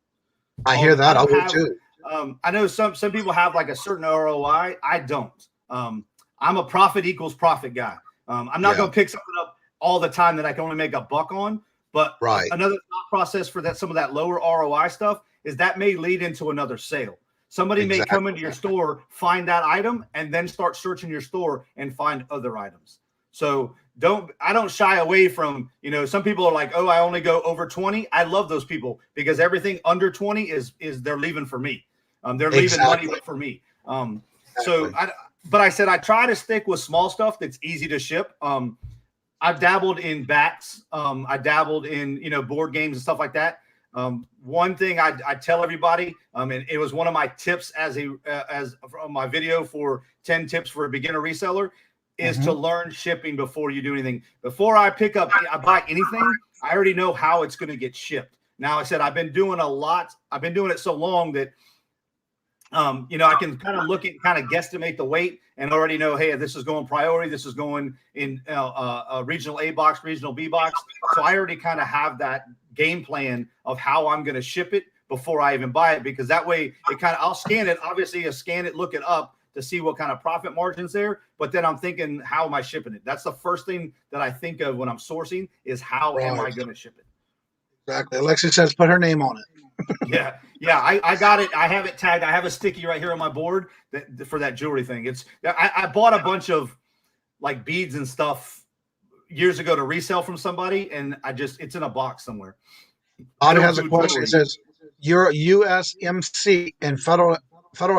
I hear that. I would too. I know some people have like a certain ROI. I don't. I'm a profit equals profit guy. I'm not going to pick something up all the time that I can only make $1 on. But another thought process for that, some of that lower ROI stuff, is that may lead into another sale. Somebody may come into your store, find that item, and then start searching your store and find other items. So I don't shy away from, you know, some people are like, oh, I only go over 20. I love those people, because everything under 20 is they're leaving for me. They're leaving money for me. But I said I try to stick with small stuff that's easy to ship. I've dabbled in bats. I dabbled in, you know, board games and stuff like that. One thing I tell everybody, and it was one of my tips as from my video for 10 tips for a beginner reseller, is to learn shipping before you do anything. Before I buy anything, I already know how it's going to get shipped. Now, I said I've been doing a lot. I've been doing it so long that you know, I can kind of look at, kind of guesstimate the weight and already know, hey, this is going priority. This is going in a regional A box, regional B box. So I already kind of have that game plan of how I'm going to ship it before I even buy it, because that way I'll scan it. Obviously, I scan it, look it up to see what kind of profit margin's there. But then I'm thinking, how am I shipping it? That's the first thing that I think of when I'm sourcing, is how am I going to ship it? Exactly. Alexis says, put her name on it. Yeah. I got it. I have it tagged. I have a sticky right here on my board for that jewelry thing. I bought a bunch of like beads and stuff years ago to resell from somebody, and it's in a box somewhere. Audie has a question. It says, you're USMC and Federal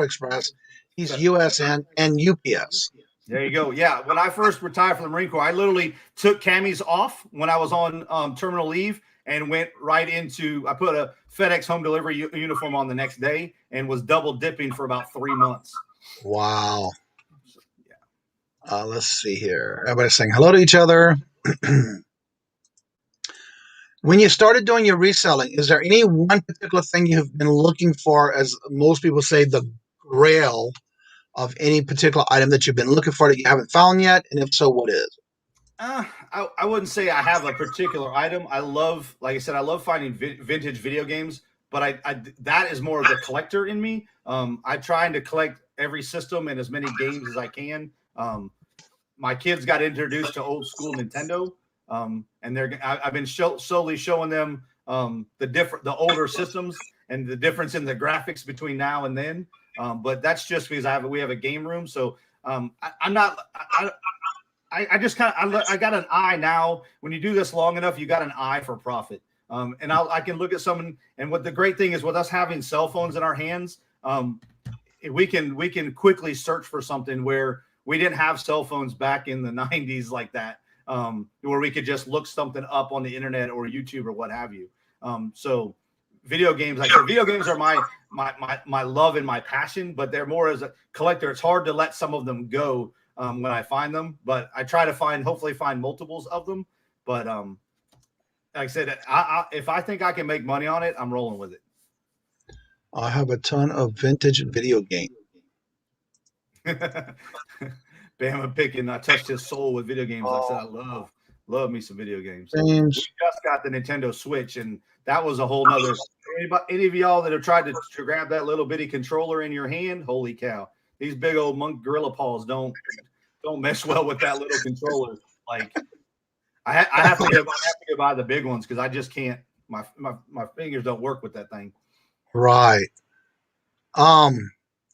Express. He's USN and UPS. There you go. Yeah. When I first retired from the Marine Corps, I literally took camis off when I was on terminal leave and went right into, I put a FedEx home delivery uniform on the next day and was double dipping for about 3 months. Wow. So, yeah. Let's see here. Everybody's saying hello to each other. When you started doing your reselling, is there any one particular thing you've been looking for, as most people say, the grail of any particular item that you've been looking for that you haven't found yet? And if so, what is? I wouldn't say I have a particular item. I love, like I said, I love finding vintage video games, but I that is more of the collector in me. I'm trying to collect every system and as many games as I can. My kids got introduced to old school Nintendo. And I've been slowly showing them the older systems and the difference in the graphics between now and then. But that's just because we have a game room. So I got an eye now. When you do this long enough, you got an eye for profit. And I can look at someone. And what the great thing is with us having cell phones in our hands, we can quickly search for something where we didn't have cell phones back in the 90s like that. Where we could just look something up on the internet or YouTube or what have you. So video games, like video games are my love and my passion, but they're more as a collector. It's hard to let some of them go when I find them, but I try to hopefully find multiples of them. But like I said, if I think I can make money on it, I'm rolling with it. I have a ton of vintage video games. Bama picking, I touched his soul with video games. Like I said, I love me some video games. Games. We just got the Nintendo Switch, and that was a whole nother. Any of y'all that have tried to grab that little bitty controller in your hand, holy cow! These big old monk gorilla paws don't mess well with that little controller. Like I have to go buy the big ones because I just can't. My fingers don't work with that thing. Right.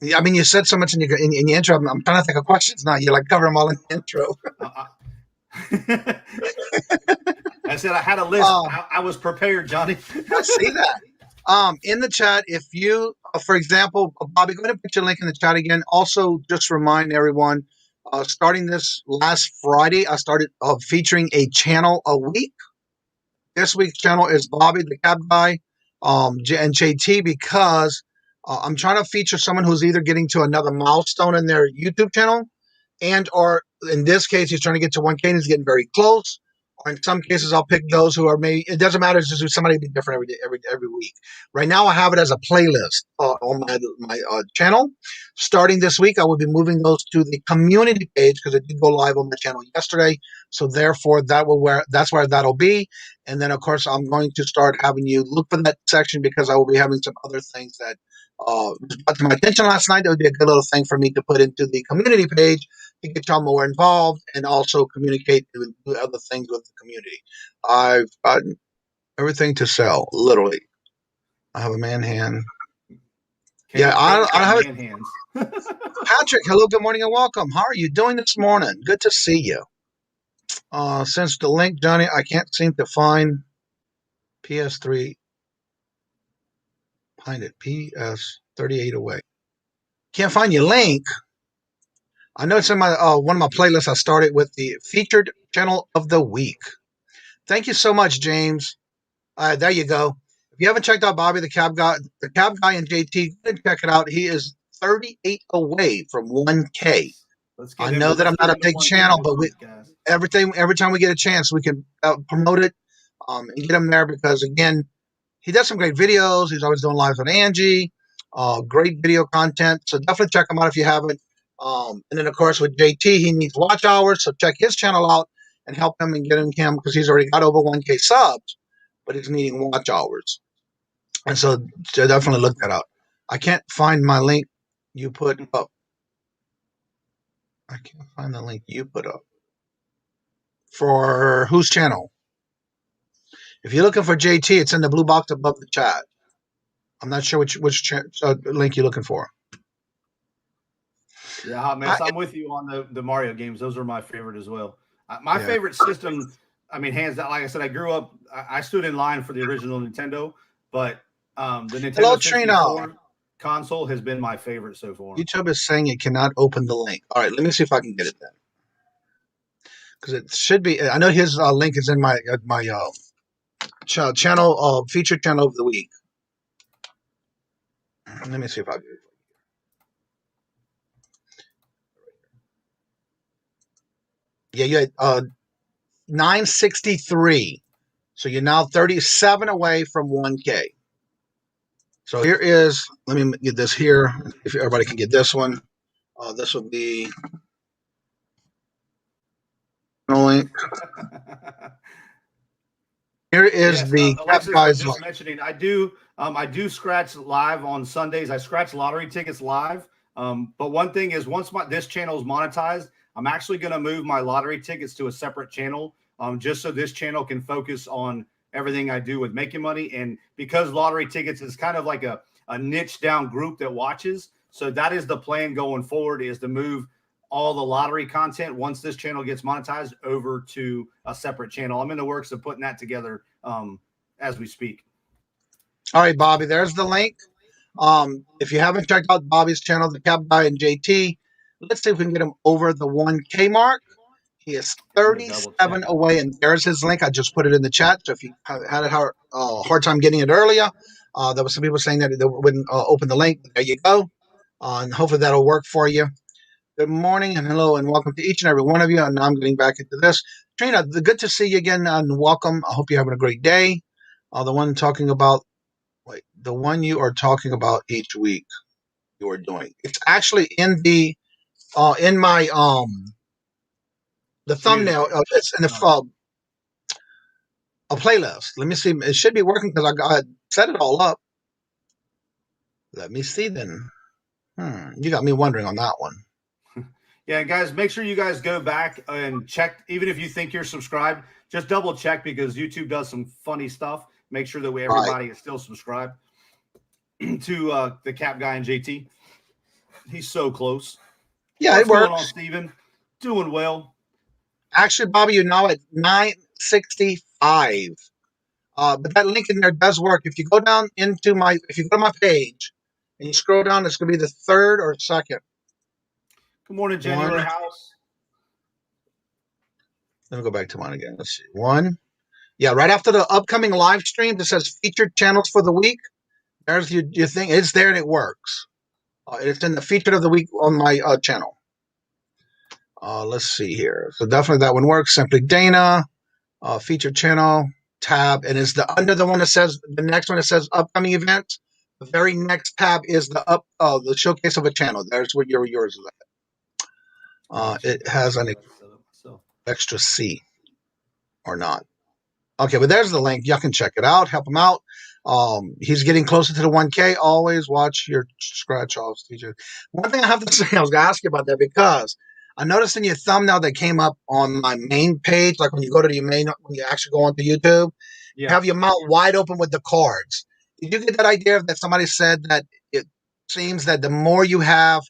I mean, you said so much in your intro. I'm trying to think of questions now. You like cover them all in the intro. I said I had a list. I was prepared, Johnny. I see that. In the chat, if you, for example, Bobby, go ahead and put your link in the chat again. Also, just remind everyone, starting this last Friday, I started featuring a channel a week. This week's channel is Bobby, the cab guy, and JT, because I'm trying to feature someone who's either getting to another milestone in their YouTube channel, or in this case, he's trying to get to 1K and he's getting very close. Or in some cases, I'll pick those who are maybe, it doesn't matter, it's just somebody be different every week. Right now, I have it as a playlist on my channel. Starting this week, I will be moving those to the community page because it did go live on my channel yesterday. So therefore, that's where that'll be. And then, of course, I'm going to start having you look for that section because I will be having some other things that brought to my attention last night. That would be a good little thing for me to put into the community page to get y'all more involved and also communicate and do other things with the community. I've gotten everything to sell, literally. I have a man hand. I have man hands. Patrick, hello, good morning, and welcome. How are you doing this morning? Good to see you. Since the link, Johnny, I can't seem to find PS3. Find it, PS38 away. Can't find your link. I know it's in my one of my playlists. I started with the featured channel of the week. Thank you so much, James. There you go. If you haven't checked out Bobby the Cab Guy and JT, go and check it out. He is 38 away from 1K. I know that I'm not a big channel, but every time we get a chance, we can promote it and get him there because, again, he does some great videos. He's always doing lives with Angie. Great video content. So definitely check him out if you haven't. And then, of course, with JT, he needs watch hours. So check his channel out and help him and get him because he's already got over 1K subs, but he's needing watch hours. And so definitely look that out. I can't find my link you put up. I can't find the link you put up. For whose channel? If you're looking for JT, it's in the blue box above the chat. I'm not sure which link you're looking for. Yeah, man, I'm with you on the Mario games. Those are my favorite as well. My favorite system, I mean, hands down, like I said, I grew up, I stood in line for the original Nintendo, but The Nintendo Hello, Trina. 64 console has been my favorite so far. YouTube is saying it cannot open the link. All right, let me see if I can get it then. Because it should be. I know his link is in my channel, featured channel of the week. Let me see if I can. Yeah, you had 963. So you're now 37 away from 1K. So here is, let me get this here. If everybody can get this one. This will be link. Here is the Alexis Capguy's was just mentioning. I do scratch live on Sundays. I scratch lottery tickets live. But one thing is, once this channel is monetized, I'm actually going to move my lottery tickets to a separate channel, just so this channel can focus on everything I do with making money. And because lottery tickets is kind of like a niche down group that watches, so that is the plan going forward, is to move all the lottery content once this channel gets monetized over to a separate channel. I'm in the works of putting that together as we speak. All right, Bobby, there's the link. If you haven't checked out Bobby's channel, the Cap Guy and JT, let's see if we can get him over the 1K mark. He is 37 away, and there's his link. I just put it in the chat. So if you had a hard time getting it earlier, there was some people saying that they wouldn't open the link. There you go. And hopefully that'll work for you. Good morning and hello and welcome to each and every one of you. And now I'm getting back into this. Trina, good to see you again and welcome. I hope you're having a great day. The one you are talking about each week you are doing. It's actually in the in my the thumbnail. It's in the a playlist. Let me see. It should be working because I set it all up. Let me see then. You got me wondering on that one. Yeah, guys, make sure you guys go back and check. Even if you think you're subscribed, just double check, because YouTube does some funny stuff. Make sure that everybody is still subscribed to the Cap Guy and JT. He's so close. Yeah, What's it works. going on, Steven? Doing well. Actually, Bobby, you're now at 965. But that link in there does work. If you go down into if you go to my page and you scroll down, it's going to be the third or second. Good morning, January House. Let me go back to mine again. Let's see. One. Yeah, right after the upcoming live stream that says featured channels for the week, there's your thing. It's there and it works. It's in the featured of the week on my channel. Let's see here. So definitely that one works. Simply Dana, featured channel, tab, and is under the one that says, the next one that says upcoming events. The very next tab is the showcase of a channel. There's where yours is at. It has an extra C or not. Okay, but there's the link. Y'all can check it out. Help him out. He's getting closer to the 1K. Always watch your scratch offs, teacher. One thing I have to say, I was going to ask you about that, because I noticed in your thumbnail that came up on my main page, like when you go to your main, when you actually go onto YouTube, you have your mouth wide open with the cards. Did you get that idea that somebody said that it seems that the more you have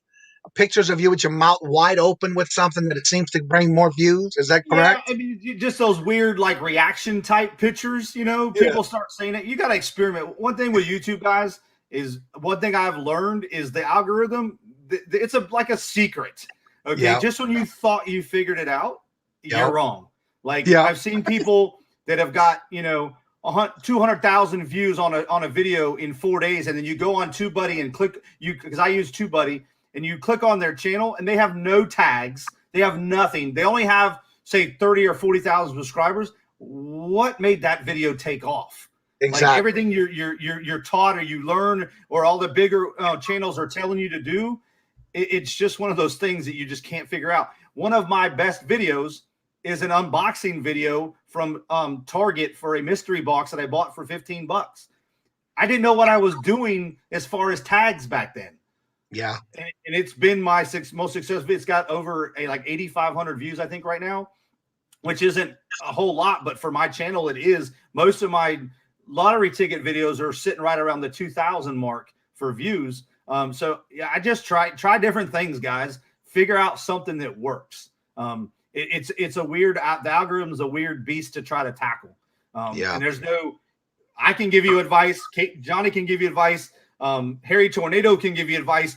pictures of you with your mouth wide open with something, that it seems to bring more views? Is that correct? Yeah, I mean, just those weird like reaction type pictures, people start saying it. You got to experiment. One thing with YouTube, guys, is one thing I've learned is the algorithm, it's like a secret. Okay. Just when you thought you figured it out, you're wrong. Like I've seen people that have got, 200,000 views on a video in 4 days. And then you go on TubeBuddy and click because I use TubeBuddy, and you click on their channel and they have no tags. They have nothing. They only have, say, 30 or 40,000 subscribers. What made that video take off? Exactly. Like everything you're taught or you learn or all the bigger channels are telling you to do, it's just one of those things that you just can't figure out. One of my best videos is an unboxing video from Target for a mystery box that I bought for $15. I didn't know what I was doing as far as tags back then. Yeah. And it's been my most successful. It's got over like 8,500 views, I think, right now, which isn't a whole lot, but for my channel, it is. Most of my lottery ticket videos are sitting right around the 2,000 mark for views. So yeah, I just try different things, guys. Figure out something that works. It's a weird, the algorithm is a weird beast to try to tackle. And I can give you advice. Johnny can give you advice. Harry Tornado can give you advice.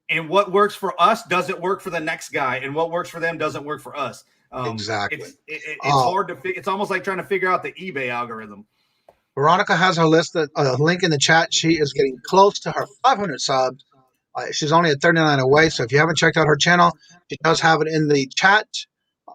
And what works for us doesn't work for the next guy, and what works for them doesn't work for us. Exactly. It's hard to it's almost like trying to figure out the eBay algorithm. Veronica has her list, link in the chat. She is getting close to her 500 subs. She's only at 39 away, so if you haven't checked out her channel, she does have it in the chat.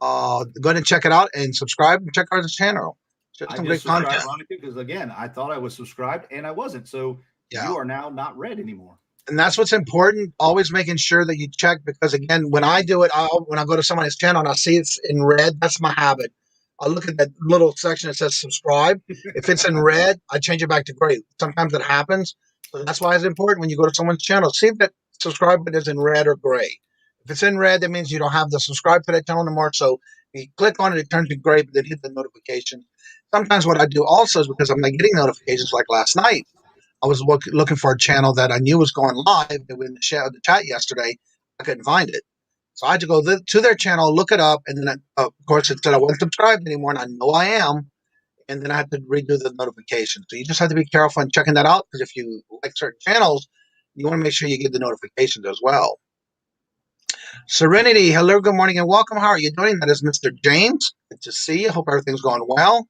Go ahead and check it out and subscribe and check out her channel. Just some great content. Because again, I thought I was subscribed and I wasn't. So you are now not red anymore. And that's what's important. Always making sure that you check, because again, when I do it, when I go to somebody's channel and I see it's in red, that's my habit. I look at that little section that says subscribe. If it's in red, I change it back to gray. Sometimes it happens. So that's why it's important when you go to someone's channel, see if that subscribe button is in red or gray. If it's in red, that means you don't have the subscribe to that channel anymore. So you click on it, it turns to gray, but then hit the notification. Sometimes what I do also is, because I'm not getting notifications, like last night, I was looking for a channel that I knew was going live in the chat yesterday. I couldn't find it. So I had to go to their channel, look it up, and then, of course, it said I wasn't subscribed anymore, and I know I am. And then I had to redo the notification. So you just have to be careful in checking that out, because if you like certain channels, you want to make sure you get the notifications as well. Serenity, hello, good morning, and welcome. How are you doing? That is Mr. James. Good to see you. Hope everything's going well.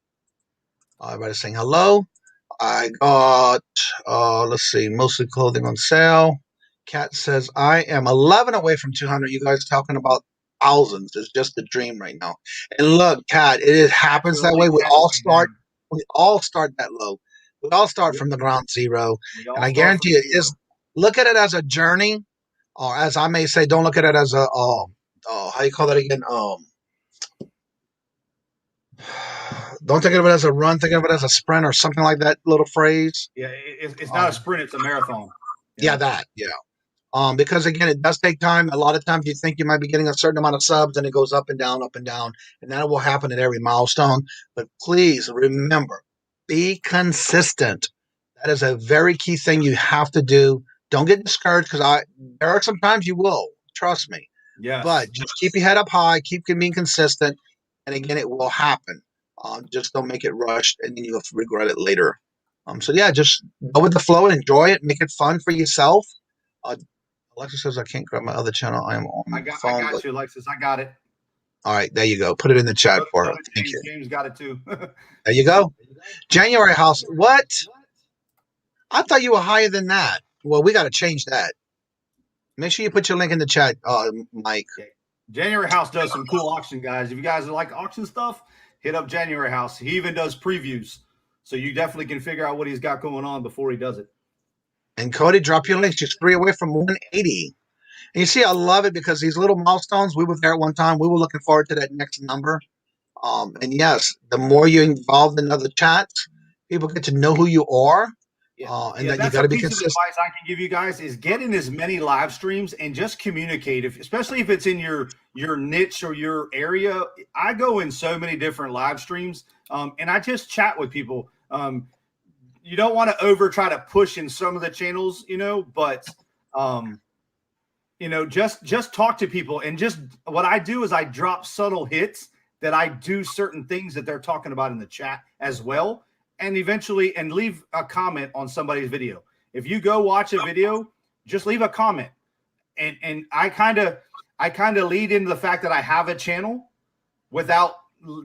Everybody's saying hello. I got, let's see, mostly clothing on sale. Kat says, I am 11 away from 200. You guys talking about thousands. It's just a dream right now. And look, Kat, it happens that way. We all start that low. We all start from the ground zero. And I guarantee you, look at it as a journey, or as I may say, don't look at it as a, how you call that again? Don't think of it as a run. Think of it as a sprint or something like that little phrase. Yeah, it's not a sprint. It's a marathon. Yeah, that. Yeah. Because, again, it does take time. A lot of times you think you might be getting a certain amount of subs, and it goes up and down, and that will happen at every milestone. But please remember, be consistent. That is a very key thing you have to do. Don't get discouraged, because there are some times you will. Trust me. Yeah. But just keep your head up high. Keep being consistent. And, again, it will happen. Just don't make it rushed, and then you'll regret it later. So, yeah, just go with the flow and enjoy it. Make it fun for yourself. Alexis says, I can't grab my other channel. I am on my phone. I got you, Alexis. I got it. All right, there you go. Put it in the chat for her. Thank you. James got it too. There you go. January house. What? I thought you were higher than that. Well, we got to change that. Make sure you put your link in the chat, Mike. Okay. January house does some cool auction, guys. If you guys like auction stuff, hit up January house. He even does previews. So you definitely can figure out what he's got going on before he does it. And Cody, drop your links. Just 3 away from 180. And you see, I love it, because these little milestones, we were there at one time. We were looking forward to that next number. And yes, the more you're involved in other chats, people get to know who you are. And then you got to be consistent. Advice I can give you guys is get in as many live streams and just communicate. Especially if it's in your niche or your area. I go in so many different live streams, and I just chat with people. You don't want to try to push in some of the channels, but just talk to people. And just what I do is I drop subtle hits that I do certain things that they're talking about in the chat as well. And eventually, leave a comment on somebody's video. If you go watch a video, just leave a comment. And I kind of lead into the fact that I have a channel without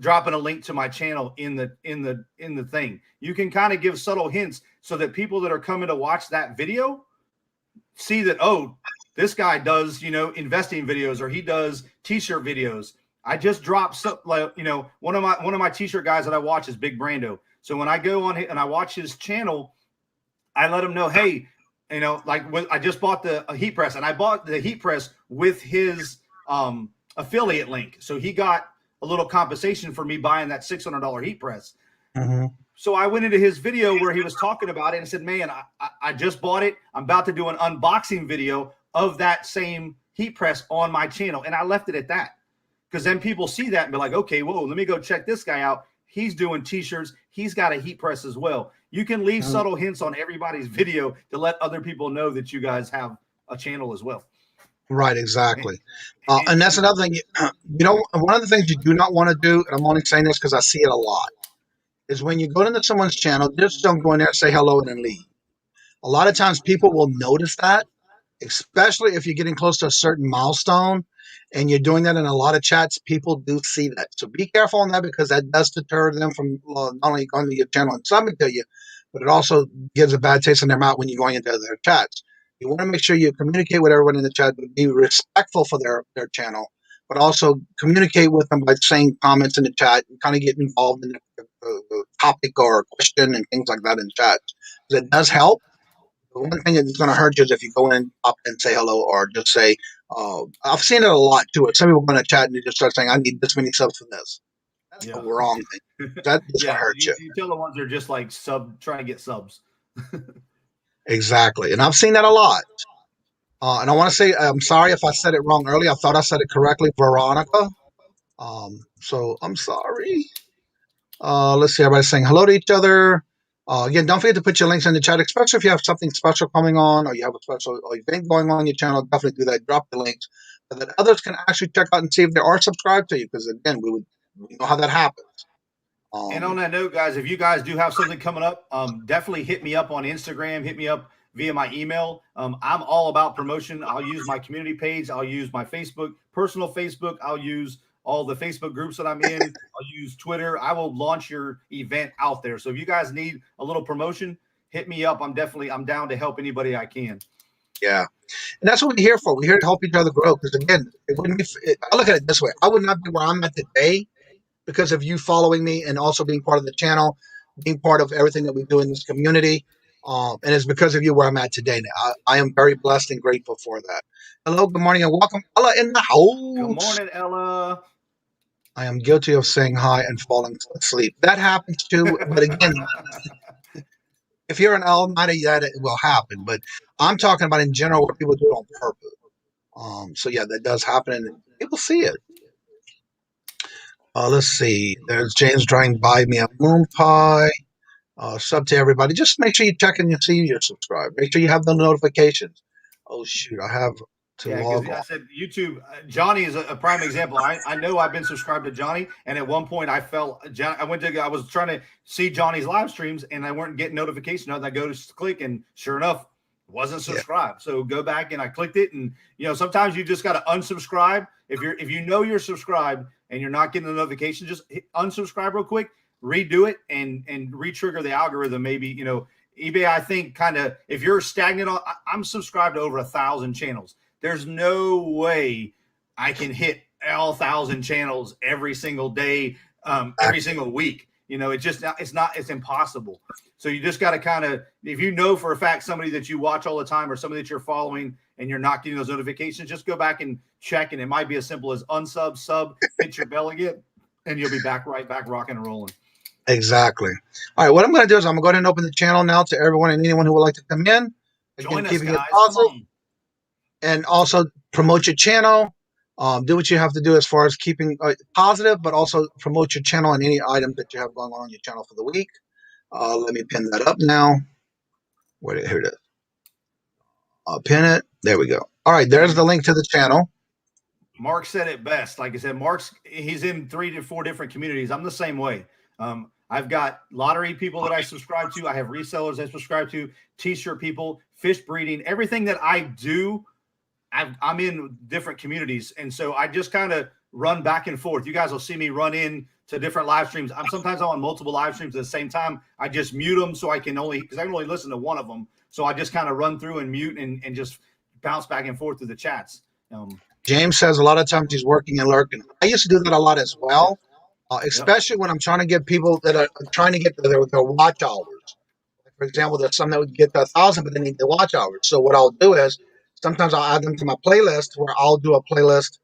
dropping a link to my channel in the thing. You can kind of give subtle hints so that people that are coming to watch that video see that, oh, this guy does, investing videos, or he does t-shirt videos. I just dropped one of my t-shirt guys that I watch is Big Brando. So when I go on and I watch his channel, I let him know, hey, I just bought the heat press, and I bought the heat press with his affiliate link. So he got a little compensation for me buying that $600 heat press. Mm-hmm. So I went into his video where he was talking about it and said, man, I just bought it. I'm about to do an unboxing video of that same heat press on my channel. And I left it at that, because then people see that and be like, okay, whoa, let me go check this guy out. He's doing t-shirts. He's got a heat press as well. You can leave subtle hints on everybody's video to let other people know that you guys have a channel as well. Right, exactly. And that's another thing. One of the things you do not want to do, and I'm only saying this because I see it a lot, is when you go into someone's channel, just don't go in there, say hello, and then leave. A lot of times people will notice that, especially if you're getting close to a certain milestone and you're doing that in a lot of chats, people do see that. So be careful on that because that does deter them from not only going to your channel and subbing to you, but it also gives a bad taste in their mouth when you're going into their chats. You want to make sure you communicate with everyone in the chat, but be respectful for their channel, but also communicate with them by saying comments in the chat and kind of get involved in the topic or question and things like that in chat. It does help. The one thing that's going to hurt you is if you go in, up and say hello, or just say, I've seen it a lot too. Some people go in a chat and you just start saying, I need this many subs for this. That's the wrong thing. That's going to hurt you. You tell the ones that are just like trying to get subs. Exactly. And I've seen that a lot. And I want to say, I'm sorry if I said it wrong earlier. I thought I said it correctly, Veronica. So I'm sorry. Let's see, everybody's saying hello to each other. Again, don't forget to put your links in the chat, especially if you have something special coming on or you have a special event going on your channel. Definitely do that. Drop the links so that others can actually check out and see if they are subscribed to you. Because again, we know how that happens. And on that note, guys, if you guys do have something coming up, definitely hit me up on Instagram. Hit me up via my email. I'm all about promotion. I'll use my community page. I'll use my Facebook, personal Facebook. I'll use all the Facebook groups that I'm in. I'll use Twitter. I will launch your event out there. So if you guys need a little promotion, hit me up. I'm down to help anybody I can. Yeah. And that's what we're here for. We're here to help each other grow. Because again, I look at it this way. I would not be where I'm at today because of you following me and also being part of the channel, being part of everything that we do in this community. And it's because of you where I'm at today. Now, I am very blessed and grateful for that. Hello, good morning, and welcome, Ella, in the house. Good morning, Ella. I am guilty of saying hi and falling asleep. That happens too. But again, if you're an almighty, that it will happen. But I'm talking about in general what people do on purpose. So yeah, that does happen, and people see it. Let's see. There's James trying to buy me a moon pie. Sub to everybody. Just make sure you check and you see you're subscribed. Make sure you have the notifications. Oh shoot, I have to log on. I said YouTube. Johnny is a prime example. I know I've been subscribed to Johnny, and at one point I was trying to see Johnny's live streams, and I weren't getting notifications. I go to click, and sure enough, wasn't subscribed. So go back and I clicked it, and sometimes you just got to unsubscribe. If you know you're subscribed and you're not getting the notification, just hit unsubscribe real quick. Redo it and re-trigger the algorithm. Maybe eBay, I think, kind of, if you're stagnant on, I'm subscribed to over 1,000 channels. There's no way I can hit all 1,000 channels every single day, every single week. It's impossible. So you just got to kind of, if you know for a fact somebody that you watch all the time or somebody that you're following and you're not getting those notifications, just go back and check. And it might be as simple as unsub, sub, hit your bell again, and you'll be right back rocking and rolling. Exactly. All right, what I'm going to do is I'm going to go ahead and open the channel now to everyone and anyone who would like to come in. Join us, keeping guys. it positive. And also promote your channel. Do what you have to do as far as keeping positive, but also promote your channel and any items that you have going on your channel for the week. Let me pin that up now. Here it is. I'll pin it. There we go. All right, there's the link to the channel. Mark said it best. Like I said, he's in 3 to 4 different communities. I'm the same way. I've got lottery people that I subscribe to. I have resellers I subscribe to, t-shirt people, fish breeding, everything that I do. I'm in different communities. And so I just kind of run back and forth. You guys will see me run in to different live streams. I'm on multiple live streams at the same time. I just mute them so I can only listen to one of them. So I just kind of run through and mute and just bounce back and forth through the chats. James says a lot of times he's working and lurking. I used to do that a lot as well, especially when I'm trying to get people that are trying to get their watch hours. For example, there's some that would get 1,000, but they need the watch hours. So what I'll do is sometimes I'll add them to my playlist where I'll do a playlist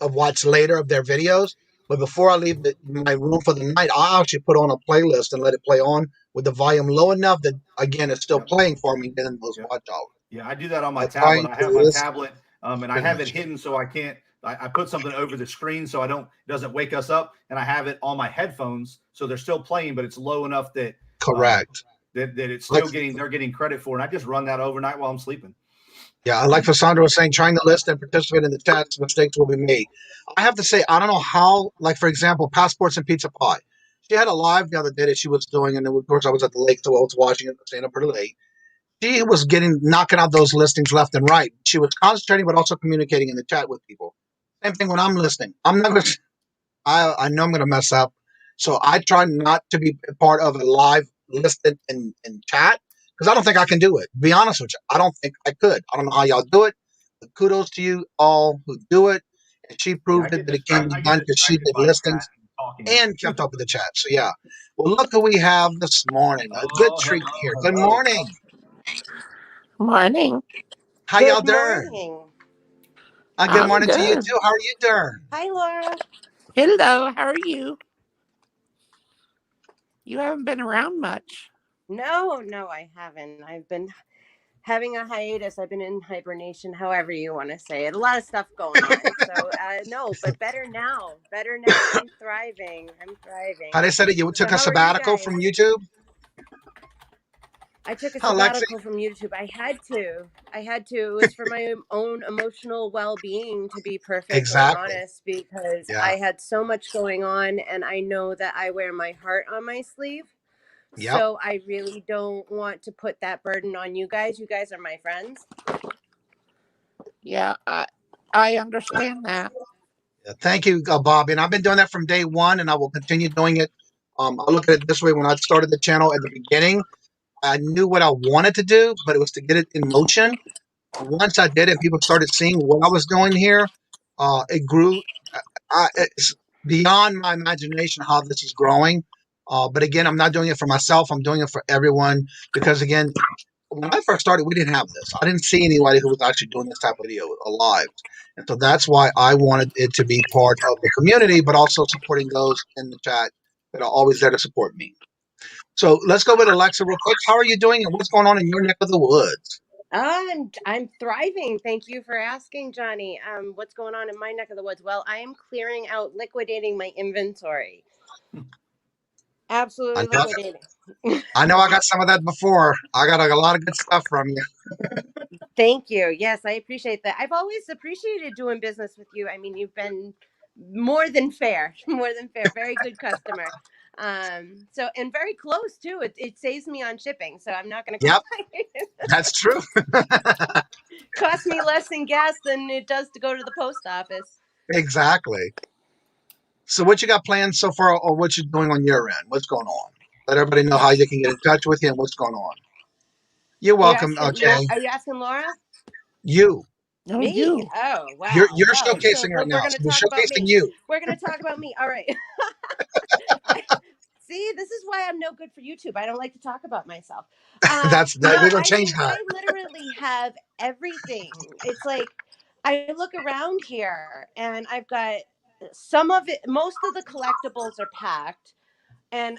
of what's later of their videos. But before I leave my room for the night, I'll actually put on a playlist and let it play on with the volume low enough that, again, it's still playing for me in those watch hours. Yeah, I do that on my tablet. I have my tablet, and I have it hidden so I can't. I put something over the screen so it doesn't wake us up, and I have it on my headphones so they're still playing, but it's low enough that correct that it's still they're getting credit for, and I just run that overnight while I'm sleeping. Yeah, like Sandra was saying, trying to list and participate in the chats, mistakes will be made. I have to say, I don't know how, like, for example, Passports and Pizza Pie. She had a live the other day that she was doing, and of course I was at the lake, so I was watching it, staying up pretty late. She was knocking out those listings left and right. She was concentrating, but also communicating in the chat with people. Same thing when I'm listening. I'm not going to, I know I'm going to mess up. So I try not to be part of a live listing in chat because I don't think I can do it. To be honest with you, I don't think I could. I don't know how y'all do it. But kudos to you all who do it. And she proved it that it can be done because she did listings and kept up with the chat. So yeah. Well, look who we have this morning. A good treat here. Good morning. Morning. How y'all Good doing? morning. Good I'm morning to you good. too. How are you doing? Hi, Laura. Hello, how are you? You haven't been around much. No, I haven't. I've been having a hiatus. I've been in hibernation, however you want to say it. A lot of stuff going on. So, no, but better now. Better now. I'm thriving. How they said it? You So, took a how are you sabbatical guys? from YouTube? I took a How Lexi? sabbatical from YouTube. I had to. It was for my own emotional well-being, to be perfectly Exactly. honest, because Yeah. I had so much going on, and I know that I wear my heart on my sleeve. Yep. So I really don't want to put that burden on you guys. You guys are my friends. Yeah, I understand that. Yeah, thank you, Bobby. And I've been doing that from day one, and I will continue doing it. I look at it this way: when I started the channel at the beginning, I knew what I wanted to do, but it was to get it in motion. Once I did it, people started seeing what I was doing here. It grew. It's beyond my imagination how this is growing. But again, I'm not doing it for myself. I'm doing it for everyone because, again, when I first started, we didn't have this. I didn't see anybody who was actually doing this type of video alive. And so that's why I wanted it to be part of the community, but also supporting those in the chat that are always there to support me. So let's go with Alexa real quick. How are you doing and what's going on in your neck of the woods? I'm thriving. Thank you for asking, Johnny. What's going on in my neck of the woods? Well, I am clearing out, liquidating my inventory. Absolutely liquidating. I know I got some of that before. I got a lot of good stuff from you. Thank you. Yes, I appreciate that. I've always appreciated doing business with you. I mean, you've been more than fair, more than fair. Very good customer. So and very close too. It saves me on shipping, so I'm not going to Yep, complain. that's true. Costs me less in gas than it does to go to the post office. Exactly. So what you got planned so far or what you're doing on your end? What's going on? Let everybody know how they can get in touch with you and what's going on. You're Are you welcome, asking? Jay. Are you asking Laura? You. No, Me? you. Oh You're wow. you're Oh, so showcasing right we're now. going So to we're talk about showcasing me. you. We're going to talk about me. All right. See, this is why I'm no good for YouTube. I don't like to talk about myself. We're gonna I change mean, that. I literally have everything. It's like I look around here and I've got some of it, most of the collectibles are packed. And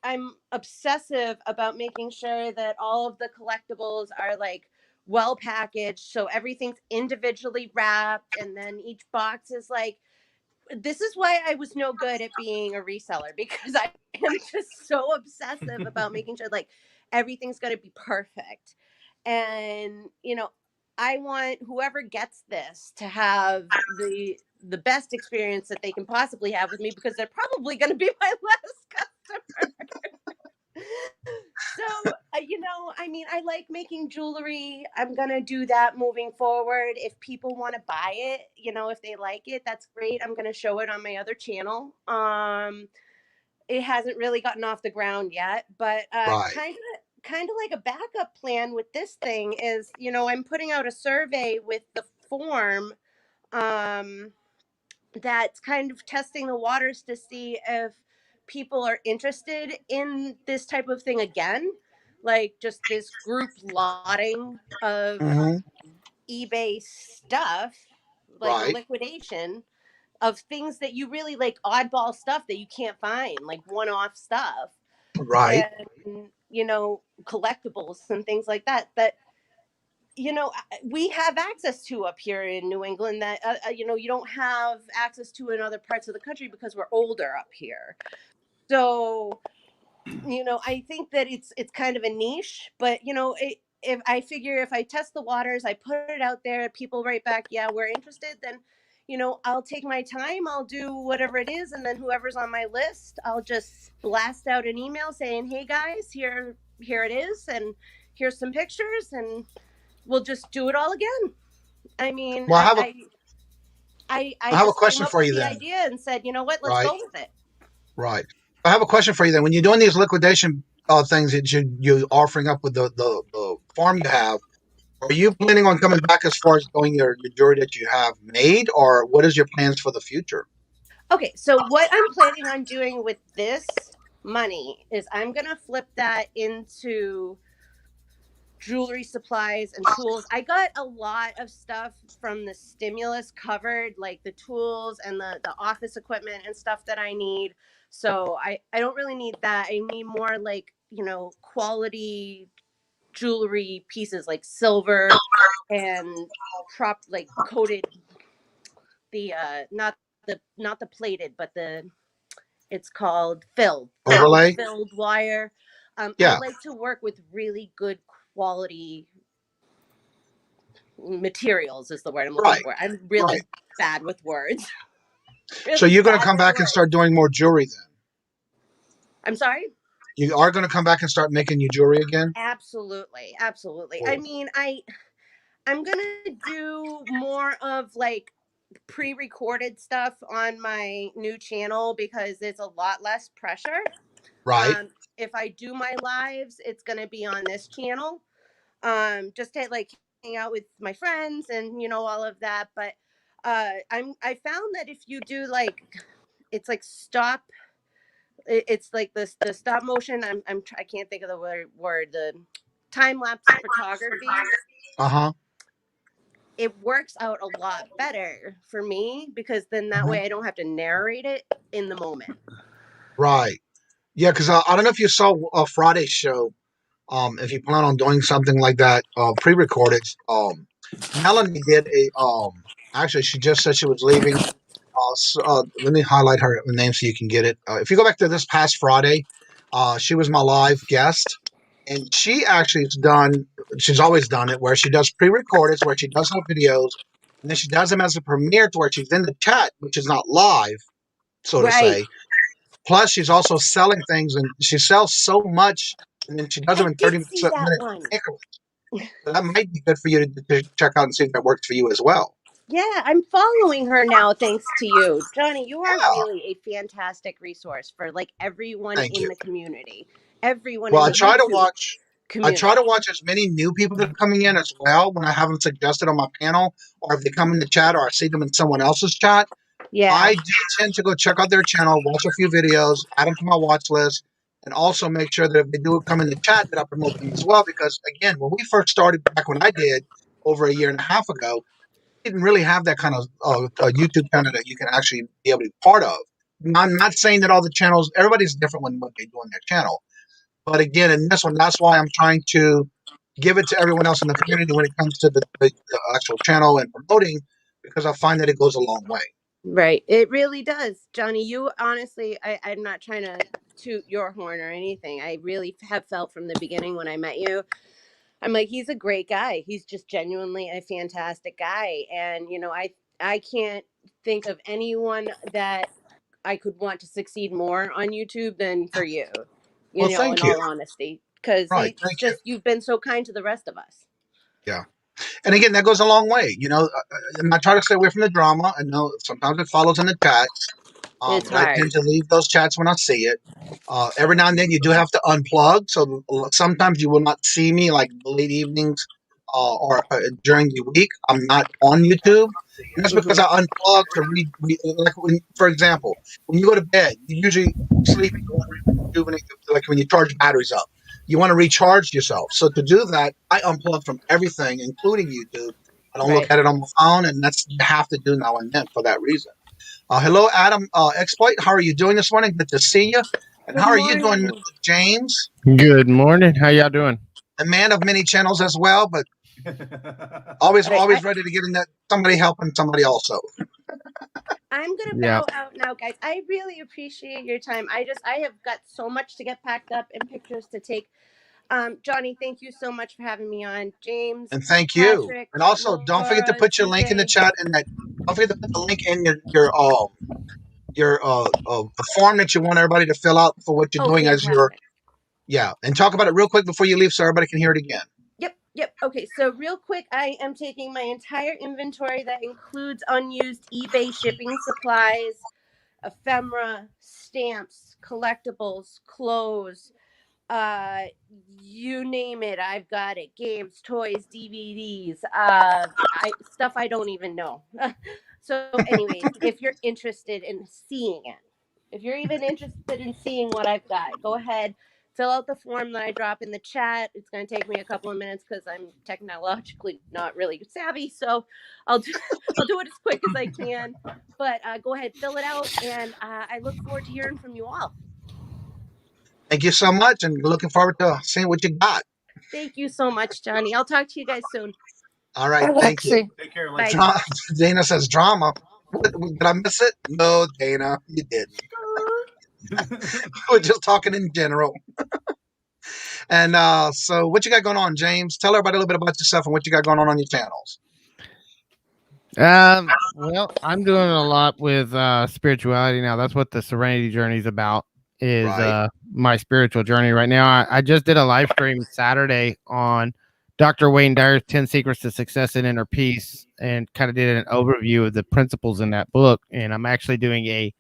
I'm obsessive about making sure that all of the collectibles are like well packaged. So everything's individually wrapped. And then each box is like, this is why I was no good at being a reseller, because I am just so obsessive about making sure like everything's going to be perfect. And, I want whoever gets this to have the best experience that they can possibly have with me, because they're probably going to be my last customer. So, I mean, I like making jewelry. I'm going to do that moving forward. If people want to buy it, if they like it, that's great. I'm going to show it on my other channel. It hasn't really gotten off the ground yet, but Right. kind of like a backup plan with this thing is, I'm putting out a survey with the form that's kind of testing the waters to see if people are interested in this type of thing again, like just this group lotting of Mm-hmm. eBay stuff, like a Right. liquidation of things that you really like, oddball stuff that you can't find, like one-off stuff, Right. and collectibles and things like that we have access to up here in New England that you don't have access to in other parts of the country because we're older up here. So I think that it's kind of a niche, but if I figure if I test the waters, I put it out there, people write back, yeah, we're interested, then I'll take my time, I'll do whatever it is, and then whoever's on my list, I'll just blast out an email saying, "Hey guys, here it is, and here's some pictures, and we'll just do it all again." I mean, Well, I I have a just came question up for with you the then. idea and said, "You know what? Let's Right, go with it." right. I have a question for you then. When you're doing these liquidation things that you're offering up with the farm you have, are you planning on coming back as far as doing your jewelry that you have made, or what is your plans for the future? Okay, so what I'm planning on doing with this money is I'm going to flip that into jewelry supplies and tools. I got a lot of stuff from the stimulus covered, like the tools and the office equipment and stuff that I need. So I don't really need that. I need more like, quality jewelry pieces like silver and like coated, the not the plated, but it's called Overlay? filled wire. I Yeah, like to work with really good quality materials is the word I'm looking right, for. I'm right. really bad with words. So Really you're going to bad come with back and words. start doing more jewelry then? I'm sorry? You are going to come back and start making your jewelry again? Absolutely. Absolutely. I Cool. mean, I'm going to do more of like pre-recorded stuff on my new channel because it's a lot less pressure. Right. If I do my lives, it's going to be on this channel. Just to like hang out with my friends and all of that. But I found that if you do like, it's like it's like the stop motion. I can't think of the word the time lapse photography. Uh-huh. It works out a lot better for me because then that Uh-huh. way I don't have to narrate it in the moment. Right. Yeah, because I don't know if you saw Friday's show. If you plan on doing something like that, pre-recorded, Melanie did actually, she just said she was leaving. Let me highlight her name so you can get it. If you go back to this past Friday, she was my live guest, and she's always done it, where she does pre-recorded, where she does her videos, and then she does them as a premiere to where she's in the chat, which is not live, so to Right. say. Plus, she's also selling things, and she sells so much, and then she does them I in did 30 see that minute one. increments. So that might be good for you to check out and see if that works for you as well. Yeah, I'm following her now thanks to you. Johnny, you are Yeah, really a fantastic resource for like everyone thank in you. the community. Everyone Well, in the YouTube I try to community. watch as many new people that are coming in as well when I have them suggested on my panel, or if they come in the chat, or I see them in someone else's chat. Yeah. I do tend to go check out their channel, watch a few videos, add them to my watch list, and also make sure that if they do come in the chat, that I promote them as well. Because again, when we first started back when I did over a year and a half ago, we didn't really have that kind of YouTube channel that you can actually be able to be part of. I'm not saying that all the channels, everybody's different when what they do on their channel. But again, in this one, that's why I'm trying to give it to everyone else in the community when it comes to the actual channel and promoting, because I find that it goes a long way. Right. It really does. Johnny, you honestly, I'm not trying to toot your horn or anything. I really have felt from the beginning when I met you. I'm like, he's a great guy. He's just genuinely a fantastic guy. And, I can't think of anyone that I could want to succeed more on YouTube than for you, Well, in thank you. all honesty, because Right. it's Thank you. just, you've been so kind to the rest of us. Yeah. And again, that goes a long way. And I try to stay away from the drama. I know sometimes it follows in the chats. It's And I hard. tend to leave those chats when I see it. Every now and then you do have to unplug. So sometimes you will not see me like late evenings or during the week. I'm not on YouTube. And that's because Hmm. I unplug to like for example, when you go to bed, you usually sleep, you want to rejuvenate, like when you charge batteries up. You want to recharge yourself. So to do that, I unplug from everything, including YouTube. I don't look Right. at it on my phone, and that's you have to do now and then for that reason. Hello, Adam Exploit. How are you doing this morning? Good to see you. And Good how are you doing, morning. Mr. James? Good morning. How y'all doing? A man of many channels as well, but All always right. always ready to get in that somebody helping somebody also. I'm gonna Yeah. bow out now, guys. I really appreciate your time. I have got so much to get packed up and pictures to take. Johnny, thank you so much for having me on. James, And thank you. Patrick, And also, don't forget to Laura, put your link in the TJ. chat, and that don't forget to put the link in your the form that you want everybody to fill out for what you're Oh, doing as your fantastic. and talk about it real quick before you leave so everybody can hear it again. Yep. Okay, so real quick, I am taking my entire inventory that includes unused eBay shipping supplies, ephemera, stamps, collectibles, clothes, uh you name it, I've got it. Games, toys, DVDs, I stuff I don't even know. So anyways, if you're interested in seeing it, if you're even interested in seeing what I've got, go ahead, fill out the form that I drop in the chat. It's going to take me a couple of minutes because I'm technologically not really savvy, so I'll do, I'll do it as quick as I can. But go ahead, fill it out, and I look forward to hearing from you all. Thank you so much, and looking forward to seeing what you got. Thank you so much, Johnny. I'll talk to you guys soon. All right, Bye, thank you. Lexi. Take care, Bye. Lexi. Dana says drama. What, did I miss it? No, Dana, you didn't. We're just talking in general. And so, what you got going on, James? Tell everybody a little bit about yourself and what you got going on your channels. Well, I'm doing a lot with spirituality now. That's what the Serenity Journey is about. Is Right. My spiritual journey right now. I just did a live stream Saturday on Dr. Wayne Dyer's 10 Secrets to Success and Inner Peace, and kind of did an overview of the principles in that book. And I'm actually doing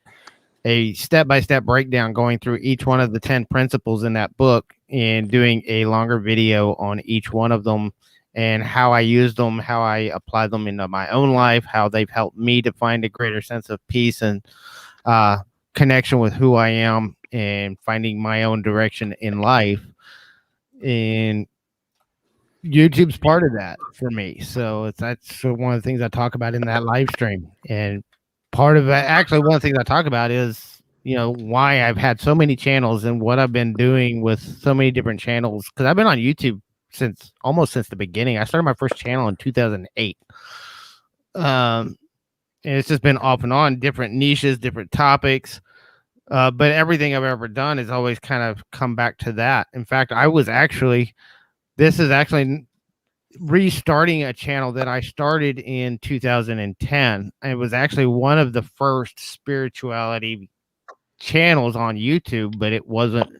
a step-by-step breakdown, going through each one of the 10 principles in that book and doing a longer video on each one of them and how I use them, how I apply them into my own life, how they've helped me to find a greater sense of peace and connection with who I am and finding my own direction in life. And YouTube's part of that for me. So that's one of the things I talk about in that live stream. And part of it, actually, one of the things I talk about is, why I've had so many channels and what I've been doing with so many different channels. Because I've been on YouTube almost since the beginning. I started my first channel in 2008. And it's just been off and on, different niches, different topics. But everything I've ever done has always kind of come back to that. In fact, this is actually restarting a channel that I started in 2010. It was actually one of the first spirituality channels on YouTube, but it wasn't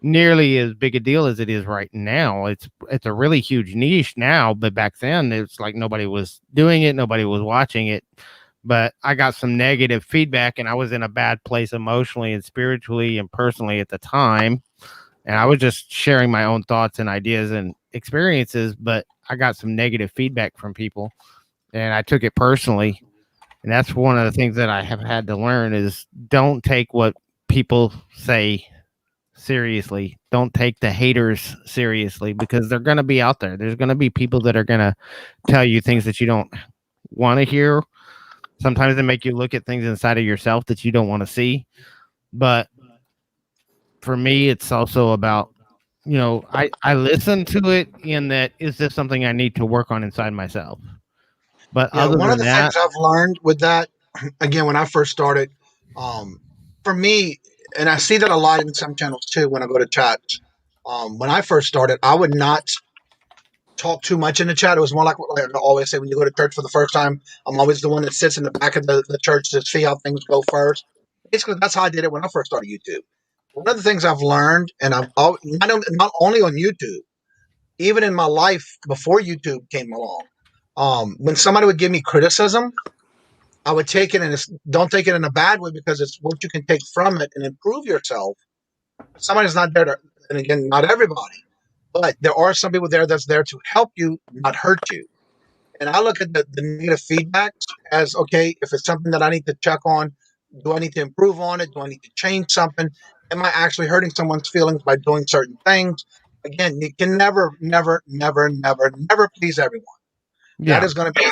nearly as big a deal as it is right now. It's a really huge niche now, but back then it's like nobody was doing it, nobody was watching it. But I got some negative feedback, and I was in a bad place emotionally and spiritually and personally at the time. And I was just sharing my own thoughts and ideas and experiences, but I got some negative feedback from people, and I took it personally. And that's one of the things that I have had to learn is don't take what people say seriously. Don't take the haters seriously, because they're going to be out there. There's going to be people that are going to tell you things that you don't want to hear. Sometimes they make you look at things inside of yourself that you don't want to see. But for me, it's also about, I listen to it in that, is this something I need to work on inside myself? But Yeah, other one of than the that, things I've learned with that, again, when I first started, for me, and I see that a lot in some channels too when I go to chats. When I first started, I would not talk too much in the chat. It was more like I always say, when you go to church for the first time, I'm always the one that sits in the back of the church to see how things go first. Basically, that's how I did it when I first started YouTube. One of the things I've learned, and not only on YouTube, even in my life before YouTube came along, when somebody would give me criticism, I would take it, and don't take it in a bad way, because it's what you can take from it and improve yourself. Somebody's not there to, and again, not everybody, but there are some people that's there to help you, not hurt you. And I look at the negative feedback as, okay, if it's something that I need to check on, do I need to improve on it? Do I need to change something? Am I actually hurting someone's feelings by doing certain things? Again, you can never, never, never, never, never please everyone. That yeah, is going to be,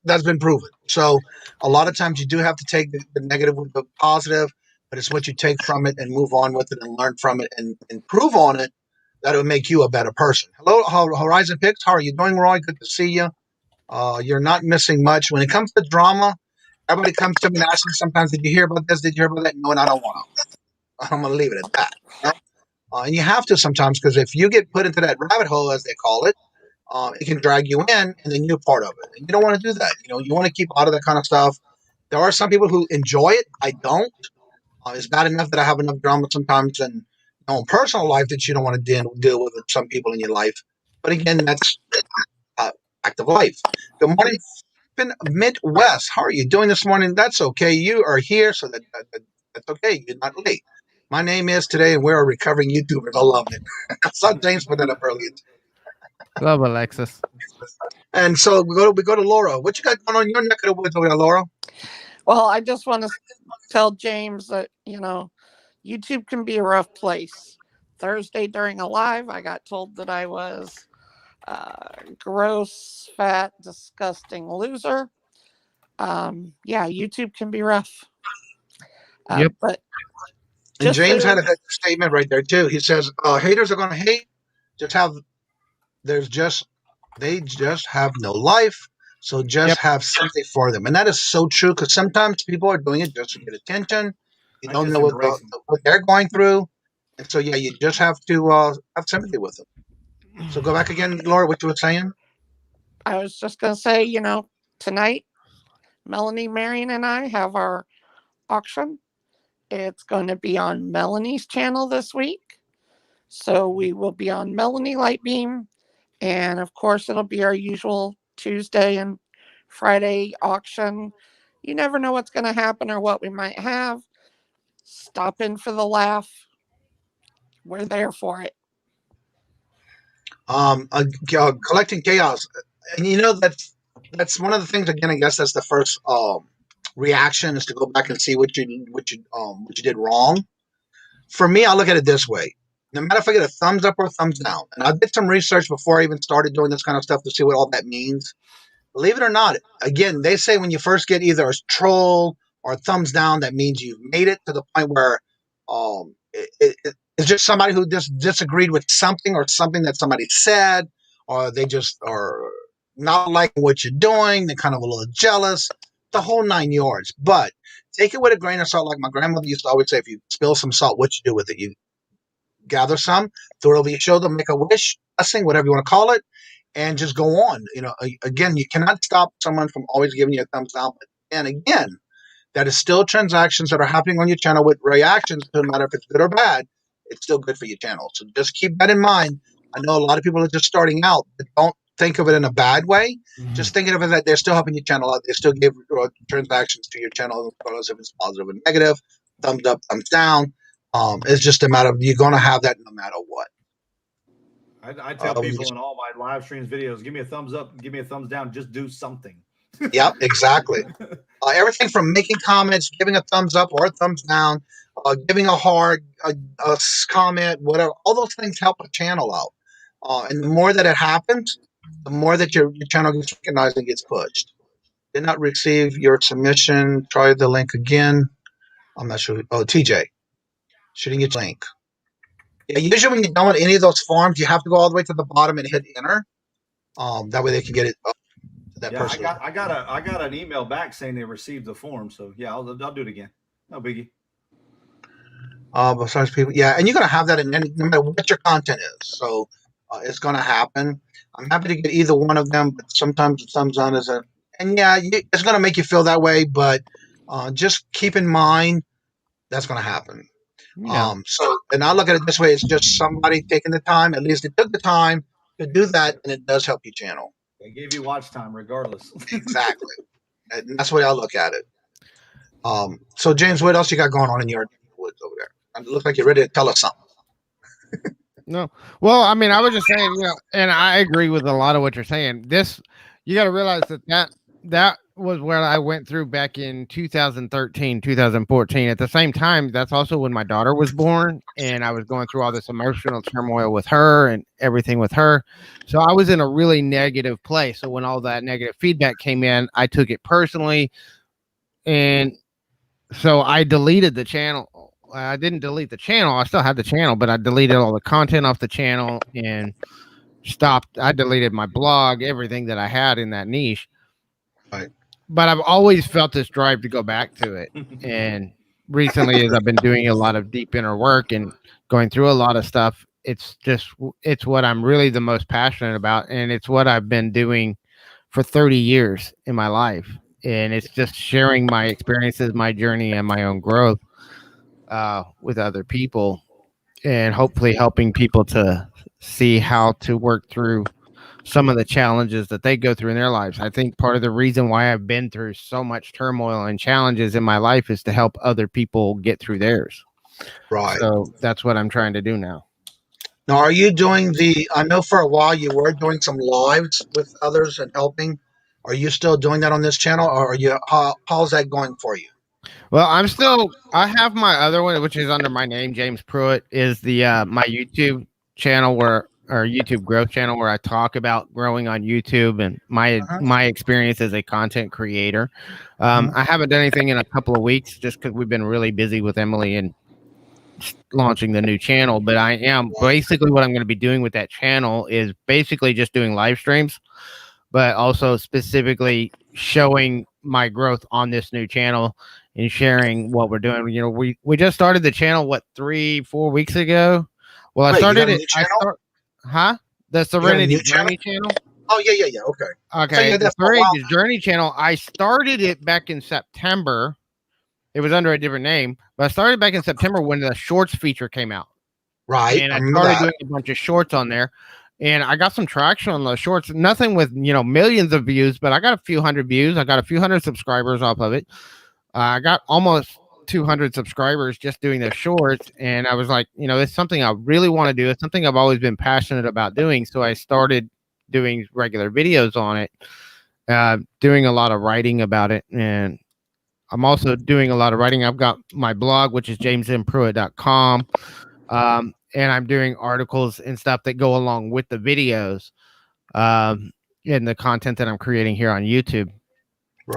that's been proven. So a lot of times you do have to take the negative with the positive, but it's what you take from it and move on with it and learn from it and improve on it, that will make you a better person. Hello, Horizon Picks. How are you doing, Roy? Good to see you. You're not missing much. When it comes to drama, everybody comes to me and asks me sometimes, did you hear about this? Did you hear about that? No, and I don't want to. I'm going to leave it at that. And you have to sometimes, because if you get put into that rabbit hole, as they call it, it can drag you in, and then you're part of it. And you don't want to do that. You want to keep out of that kind of stuff. There are some people who enjoy it. I don't. It's bad enough that I have enough drama sometimes in my own personal life that you don't want to deal with some people in your life. But again, that's fact of life. Good morning, Midwest. How are you doing this morning? That's okay. You are here, so that's okay. You're not late. My name is today, and we're a recovering YouTubers. I love it. I saw James put that up earlier. Love Alexis. And so we go to Laura. What you got going on in your neck of the woods over there, Laura? Well, I just want to tell James that, YouTube can be a rough place. Thursday during a live, I got told that I was gross, fat, disgusting loser. Yeah, YouTube can be rough. Yep. But And James had a statement right there too. He says, haters are going to hate. They just have no life. So just have something for them. And that is so true, because sometimes people are doing it just to get attention. You don't know what they're going through. And so, yeah, you just have to have sympathy with them. So go back again, Laura, what you were saying? I was just going to say, tonight, Melanie, Marion, and I have our auction. It's going to be on Melanie's channel this week. So we will be on Melanie Lightbeam. And of course, it'll be our usual Tuesday and Friday auction. You never know what's going to happen or what we might have. Stop in for the laugh. We're there for it. Collecting chaos. And that's one of the things, again, I guess that's the first reaction, is to go back and see what you did wrong. For me, I look at it this way. No matter if I get a thumbs up or a thumbs down, and I did some research before I even started doing this kind of stuff to see what all that means. Believe it or not, again, they say when you first get either a troll or a thumbs down, that means you've made it to the point where it's just somebody who just disagreed with something, or something that somebody said, or they just are not liking what you're doing. They're kind of a little jealous, the whole 9 yards. But take it with a grain of salt. Like my grandmother used to always say, if you spill some salt, what you do with it? You gather some, throw it over your shoulder, make a wish, blessing, whatever you want to call it, and just go on. Again, you cannot stop someone from always giving you a thumbs down. And again, that is still transactions that are happening on your channel with reactions. No matter if it's good or bad, it's still good for your channel. So just keep that in mind. I know a lot of people are just starting out, but don't think of it in a bad way. Mm-hmm. Just think of it that they're still helping your channel out. They still give transactions to your channel, regardless if it's positive or negative, thumbs up, thumbs down. It's just a matter of, you're going to have that no matter what. I tell people in all my live streams, videos, give me a thumbs up, give me a thumbs down, just do something. Yep, exactly. Everything from making comments, giving a thumbs up or a thumbs down, giving a heart, a comment, whatever, all those things help a channel out. And the more that it happens, the more that your channel gets recognized and gets pushed. Did not receive your submission. Try the link again. I'm not sure. Oh, TJ. Shouldn't get your link. Yeah, usually when you don't want any of those forms, you have to go all the way to the bottom and hit enter. That way they can get it up to that person. I got an email back saying they received the form. So yeah, I'll do it again. No biggie. Besides people, yeah, and you're gonna have that in any, no matter what your content is. So it's gonna happen. I'm happy to get either one of them, but sometimes the thumbs on isn't. And yeah, it's gonna make you feel that way, but just keep in mind that's gonna happen. Yeah. And I look at it this way: it's just somebody taking the time. At least they took the time to do that, and it does help your channel. They gave you watch time, regardless. Exactly, and that's the way I look at it. So James, what else you got going on in your woods over there? It looks like you're ready to tell us something. No, well, I mean, I was just saying, and I agree with a lot of what you're saying. You got to realize that was where I went through back in 2013, 2014. At the same time, that's also when my daughter was born, and I was going through all this emotional turmoil with her and everything with her. So I was in a really negative place. So when all that negative feedback came in, I took it personally, and so I deleted the channel. I didn't delete the channel. I still had the channel, but I deleted all the content off the channel and stopped. I deleted my blog, everything that I had in that niche. Right. But I've always felt this drive to go back to it. And recently, as I've been doing a lot of deep inner work and going through a lot of stuff. It's what I'm really the most passionate about, and it's what I've been doing for 30 years in my life. And it's just sharing my experiences, my journey, and my own growth with other people, and hopefully helping people to see how to work through some of the challenges that they go through in their lives. I think part of the reason why I've been through so much turmoil and challenges in my life is to help other people get through theirs. Right. So that's what I'm trying to do now. Now, are you doing I know for a while you were doing some lives with others and helping. Are you still doing that on this channel, or how's that going for you? Well, I have my other one, which is under my name, James Pruitt, is the my YouTube channel or YouTube growth channel, where I talk about growing on YouTube and my experience as a content creator. I haven't done anything in a couple of weeks just because we've been really busy with Emily and launching the new channel. But I am basically what I'm going to be doing with that channel is basically just doing live streams, but also specifically showing my growth on this new channel and sharing what we're doing. You know, we just started the channel, 3-4 weeks ago. Well, I started it. The Serenity Journey channel. Oh, yeah. Okay. Okay. So the Serenity Journey channel, I started it back in September. It was under a different name, but I started back in September when the shorts feature came out. Right. And I started doing a bunch of shorts on there. And I got some traction on those shorts. Nothing with, millions of views, but I got a few hundred views. I got a few hundred subscribers off of it. I got almost 200 subscribers just doing the shorts. And I was like, it's something I really want to do. It's something I've always been passionate about doing. So I started doing regular videos on it, doing a lot of writing about it. And I'm also doing a lot of writing. I've got my blog, which is jamesmpruitt.com. And I'm doing articles and stuff that go along with the videos and the content that I'm creating here on YouTube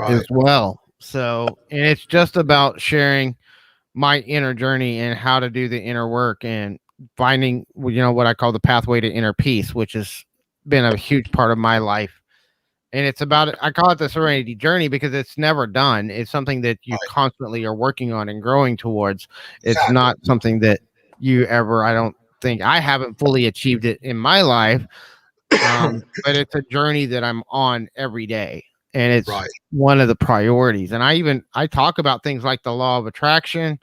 as well. So, and it's just about sharing my inner journey and how to do the inner work and finding, what I call the pathway to inner peace, which has been a huge part of my life. And it's about, I call it the Serenity Journey because it's never done. It's something that you constantly are working on and growing towards. It's not something that you ever, I haven't fully achieved it in my life, but it's a journey that I'm on every day, and it's one of the priorities. And I talk about things like the law of attraction,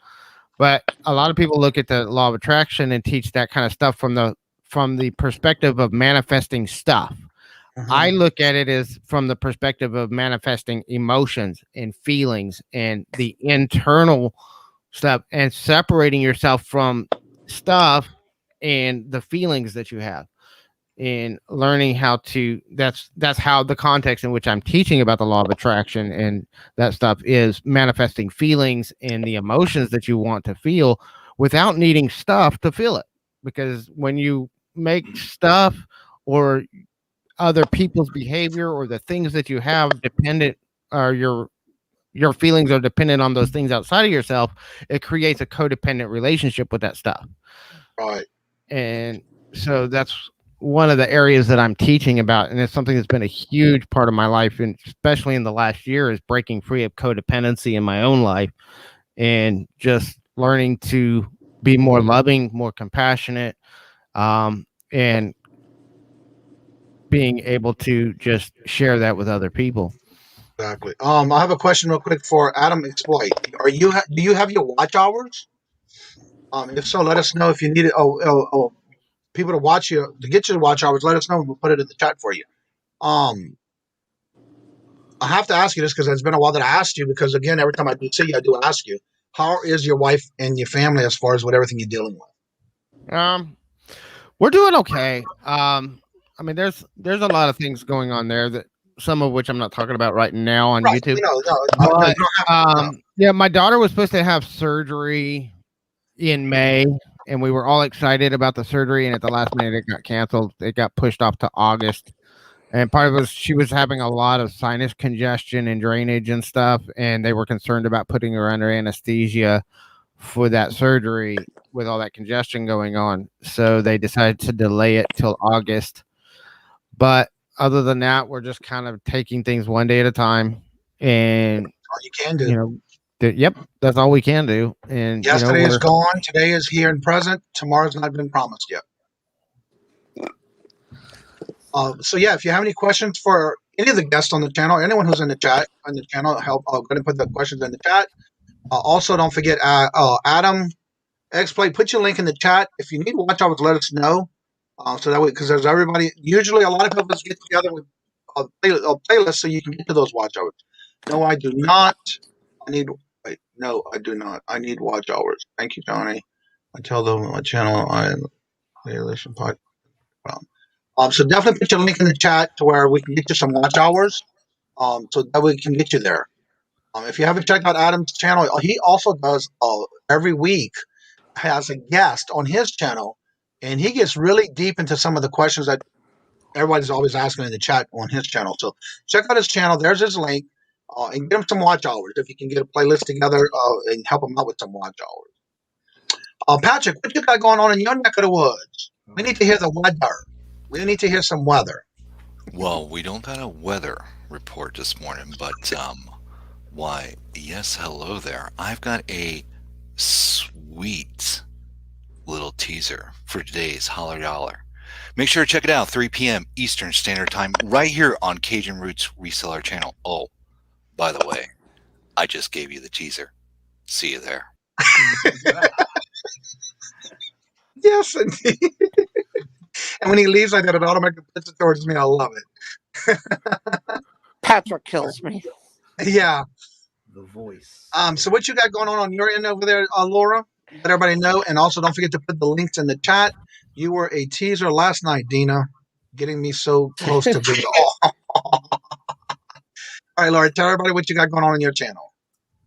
but a lot of people look at the law of attraction and teach that kind of stuff from the perspective of manifesting stuff. I look at it as from the perspective of manifesting emotions and feelings and the internal stuff, and separating yourself from stuff and the feelings that you have, and learning how to, that's how the context in which I'm teaching about the law of attraction and that stuff is manifesting feelings and the emotions that you want to feel without needing stuff to feel it. Because when you make stuff or other people's behavior or the things that you have dependent, or your feelings are dependent on those things outside of yourself, it creates a codependent relationship with that stuff. Right. And so that's one of the areas that I'm teaching about. And it's something that's been a huge part of my life, and especially in the last year, is breaking free of codependency in my own life and just learning to be more loving, more compassionate, and being able to just share that with other people. Exactly. I have a question real quick for Adam Exploit. Do you have your watch hours? If so, let us know. If you need it. People to watch you, to get you the watch hours, let us know and we'll put it in the chat for you. I have to ask you this because it's been a while that I asked you, because again, every time I do see you, I do ask you, how is your wife and your family as far as with everything you're dealing with? We're doing okay. I mean, there's a lot of things going on there, that some of which I'm not talking about right now on YouTube. Yeah, my daughter was supposed to have surgery in May, and we were all excited about the surgery, and at the last minute it got canceled. It got pushed off to August. And part of it was she was having a lot of sinus congestion and drainage and stuff, and they were concerned about putting her under anesthesia for that surgery with all that congestion going on. So they decided to delay it till August. But other than that, we're just kind of taking things one day at a time, and all you can do, Yep, that's all we can do. And Yesterday is gone. Today is here and present. Tomorrow's not been promised yet. So yeah, if you have any questions for any of the guests on the channel, anyone who's in the chat on the channel, help. I'll go ahead and put the questions in the chat. Also, don't forget Adam X-Play. Put your link in the chat. If you need watch hours, let us know. So that way, because there's everybody. Usually, a lot of people get together with a playlist so you can get to those watch hours. No, I do not. No, I do not. I need watch hours. Thank you, Johnny. I tell them on my channel I playlist and podcast. So definitely put your link in the chat to where we can get you some watch hours. So that we can get you there. If you haven't checked out Adam's channel, he also does every week has a guest on his channel, and he gets really deep into some of the questions that everybody's always asking in the chat on his channel. So check out his channel. There's his link, and get him some watch hours if you can get a playlist together and help him out with some watch hours. Patrick, what you got going on in your neck of the woods? We need to hear the weather. We need to hear some weather. Well, we don't got a weather report this morning, but why, yes, hello there. I've got a sweet little teaser for today's Holler Dollar. Make sure to check it out, 3 p.m. Eastern Standard Time, right here on Cajun Roots Reseller channel. Oh, by the way, I just gave you the teaser. See you there. Yes, indeed. And when he leaves like that, it automatically puts it towards me. I love it. Patrick kills me. Yeah. The voice. So what you got going on your end over there, Laura? Let everybody know. And also don't forget to put the links in the chat. You were a teaser last night, Dina. Getting me so close to being all right, Laura, tell everybody what you got going on your channel.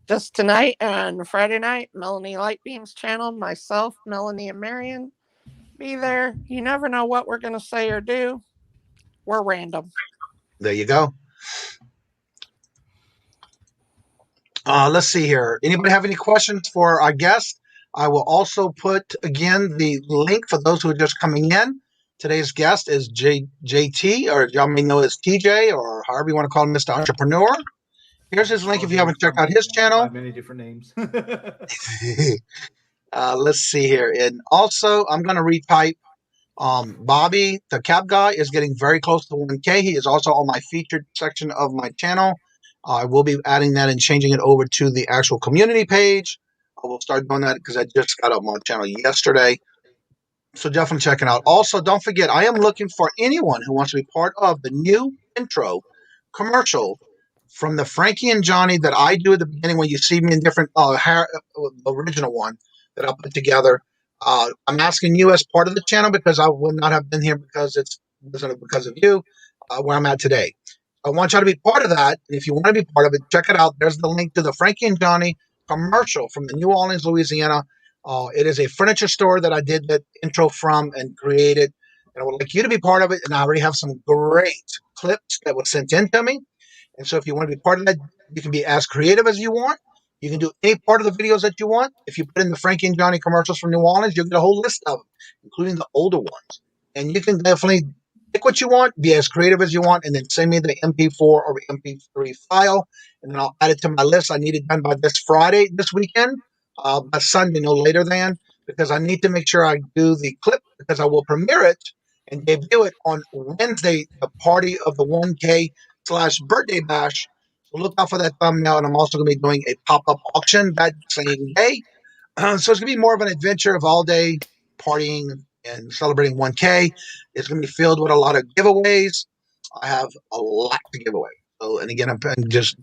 Just tonight and Friday night, Melanie Lightbeam's channel, myself, Melanie and Marion. Be there. You never know what we're going to say or do. We're random. There you go. Let's see here. Anybody have any questions for our guest? I will also put, again, the link for those who are just coming in. Today's guest is JT, or y'all may know as TJ, or however you want to call him, Mr. Entrepreneur. Here's his link if you haven't checked out his channel. Many different names. Let's see here. And also, I'm going to retype. Bobby, the cap guy, is getting very close to 1K. He is also on my featured section of my channel. I will be adding that and changing it over to the actual community page. I will start doing that because I just got up my channel yesterday. So definitely check it out. Also, don't forget, I am looking for anyone who wants to be part of the new intro commercial from the Frankie and Johnny that I do at the beginning when you see me in different, the original one that I put together. I'm asking you as part of the channel because I would not have been here because it wasn't because of you where I'm at today. I want you to be part of that. And if you want to be part of it, check it out. There's the link to the Frankie and Johnny commercial from the New Orleans, Louisiana. It is a furniture store that I did that intro from and created. And I would like you to be part of it. And I already have some great clips that were sent in to me. And so if you want to be part of that, you can be as creative as you want. You can do any part of the videos that you want. If you put in the Frankie and Johnny commercials from New Orleans, you'll get a whole list of them, including the older ones. And you can definitely pick what you want, be as creative as you want, and then send me the MP4 or MP3 file, and then I'll add it to my list. I need it done by this Friday, this weekend, by Sunday, no later than, because I need to make sure I do the clip, because I will premiere it and debut it on Wednesday, the party of the 1K/birthday bash. So look out for that thumbnail, and I'm also going to be doing a pop-up auction that same day. So it's going to be more of an adventure of all day partying and celebrating 1K. It's going to be filled with a lot of giveaways. I have a lot to give away. So, and again, I'm just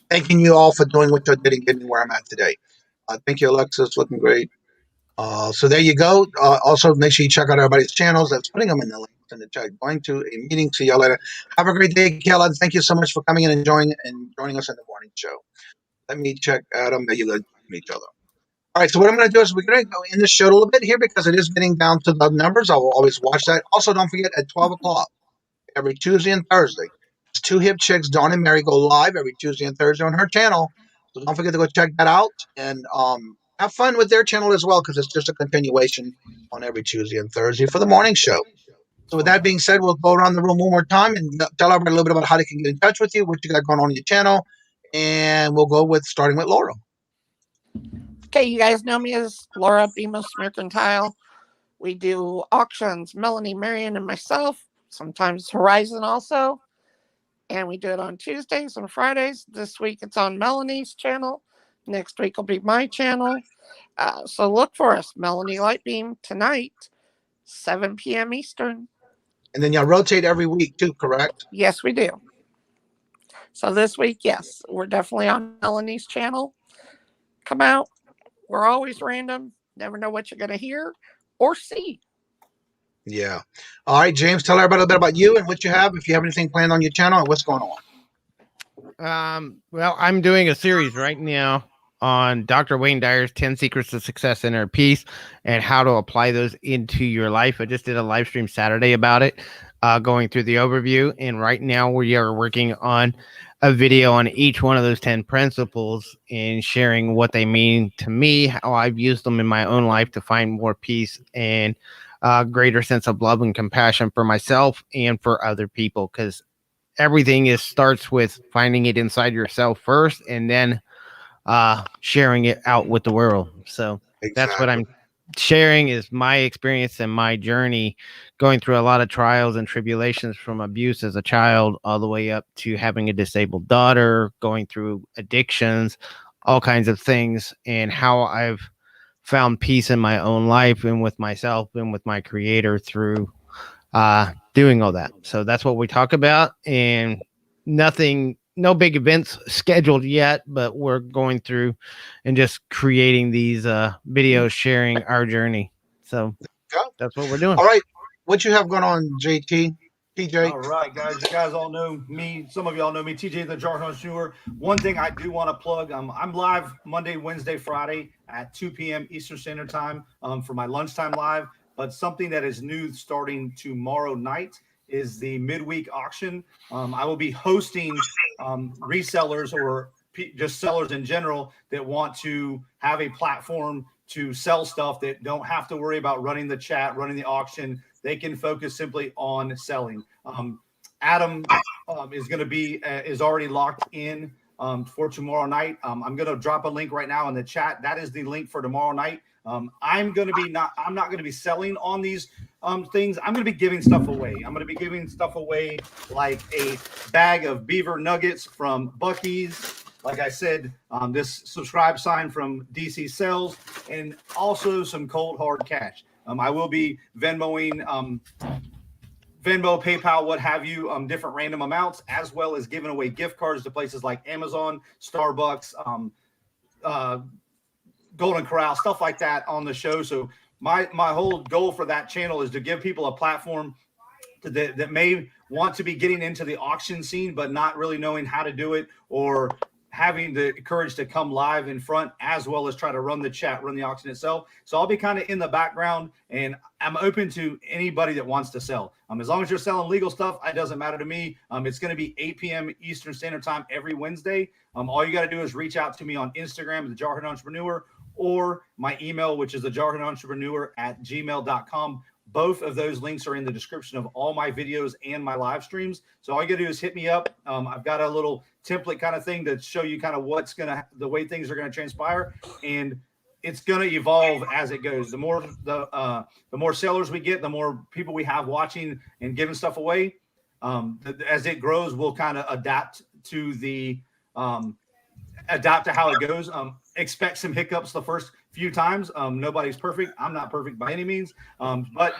thanking you all for doing what you did and getting me where I'm at today. Thank you, Alexis. Looking great. So there you go. Also, make sure you check out everybody's channels. That's putting them in the links in the chat. Going to a meeting. See y'all later. Have a great day, Kayla. Thank you so much for coming in and joining us in the morning show. Let me check Adam. There you go. Meet each other. All right, so what I'm going to do is we're going to go in the show a little bit here because it is getting down to the numbers. I will always watch that. Also, don't forget at 12 o'clock every Tuesday and Thursday, Two Hip Chicks, Dawn and Mary, go live every Tuesday and Thursday on her channel. So don't forget to go check that out and have fun with their channel as well because it's just a continuation on every Tuesday and Thursday for the morning show. So with that being said, we'll go around the room one more time and tell everybody a little bit about how they can get in touch with you, what you got going on your channel, and we'll go with starting with Laura. Okay, you guys know me as Laura Beamos Mercantile. We do auctions, Melanie, Marion, and myself. Sometimes Horizon also. And we do it on Tuesdays and Fridays. This week it's on Melanie's channel. Next week will be my channel. So look for us, Melanie Lightbeam, tonight, 7 p.m. Eastern. And then y'all rotate every week too, correct? Yes, we do. So this week, yes, we're definitely on Melanie's channel. Come out. We're always random. Never know what you're going to hear or see. Yeah. All right, James, tell everybody a little bit about you and what you have, if you have anything planned on your channel and what's going on. Well, I'm doing a series right now on Dr. Wayne Dyer's 10 Secrets to Success in Inner Peace and how to apply those into your life. I just did a live stream Saturday about it, going through the overview. And right now we are working on a video on each one of those 10 principles and sharing what they mean to me, how I've used them in my own life to find more peace and greater sense of love and compassion for myself and for other people. Because everything starts with finding it inside yourself first and then sharing it out with the world. So that's what I'm sharing, is my experience and my journey going through a lot of trials and tribulations, from abuse as a child all the way up to having a disabled daughter, going through addictions, all kinds of things, and how I've found peace in my own life and with myself and with my creator through doing all that. So that's what we talk about, and no big events scheduled yet, but we're going through and just creating these videos sharing our journey. So that's what we're doing. All right. What you have going on, JT? TJ? All right, guys. You guys all know me. Some of y'all know me, TJ the Jar Entrepreneur. One thing I do want to plug, I'm live Monday, Wednesday, Friday at 2 p.m. Eastern Standard Time for my lunchtime live. But something that is new starting tomorrow night is the midweek auction. I will be hosting resellers or just sellers in general that want to have a platform to sell stuff, that don't have to worry about running the chat, running the auction. They can focus simply on selling. Adam is going to be is already locked in for tomorrow night. I'm going to drop a link right now in the chat. That is the link for tomorrow night. I'm not going to be selling on these things. I'm going to be giving stuff away. I'm going to be giving stuff away like a bag of beaver nuggets from Buc-ee's. Like I said, this subscribe sign from DC Sales, and also some cold hard cash. I will be Venmoing, Venmo, PayPal, what have you, different random amounts, as well as giving away gift cards to places like Amazon, Starbucks, Golden Corral, stuff like that on the show. So my whole goal for that channel is to give people a platform that may want to be getting into the auction scene, but not really knowing how to do it, or having the courage to come live in front, as well as try to run the chat, run the auction itself. So I'll be kind of in the background, and I'm open to anybody that wants to sell. As long as you're selling legal stuff, it doesn't matter to me. It's going to be 8 p.m. Eastern Standard Time every Wednesday. All you got to do is reach out to me on Instagram, the Jarhead Entrepreneur, or my email, which is thejarheadentrepreneur@gmail.com. Both of those links are in the description of all my videos and my live streams. So all you gotta do is hit me up. I've got a little template kind of thing to show you kind of the way things are gonna transpire, and it's gonna evolve as it goes. The more sellers we get, the more people we have watching and giving stuff away. As it grows, we'll kind of adapt to how it goes. Expect some hiccups the first few times. Nobody's perfect. I'm not perfect by any means. But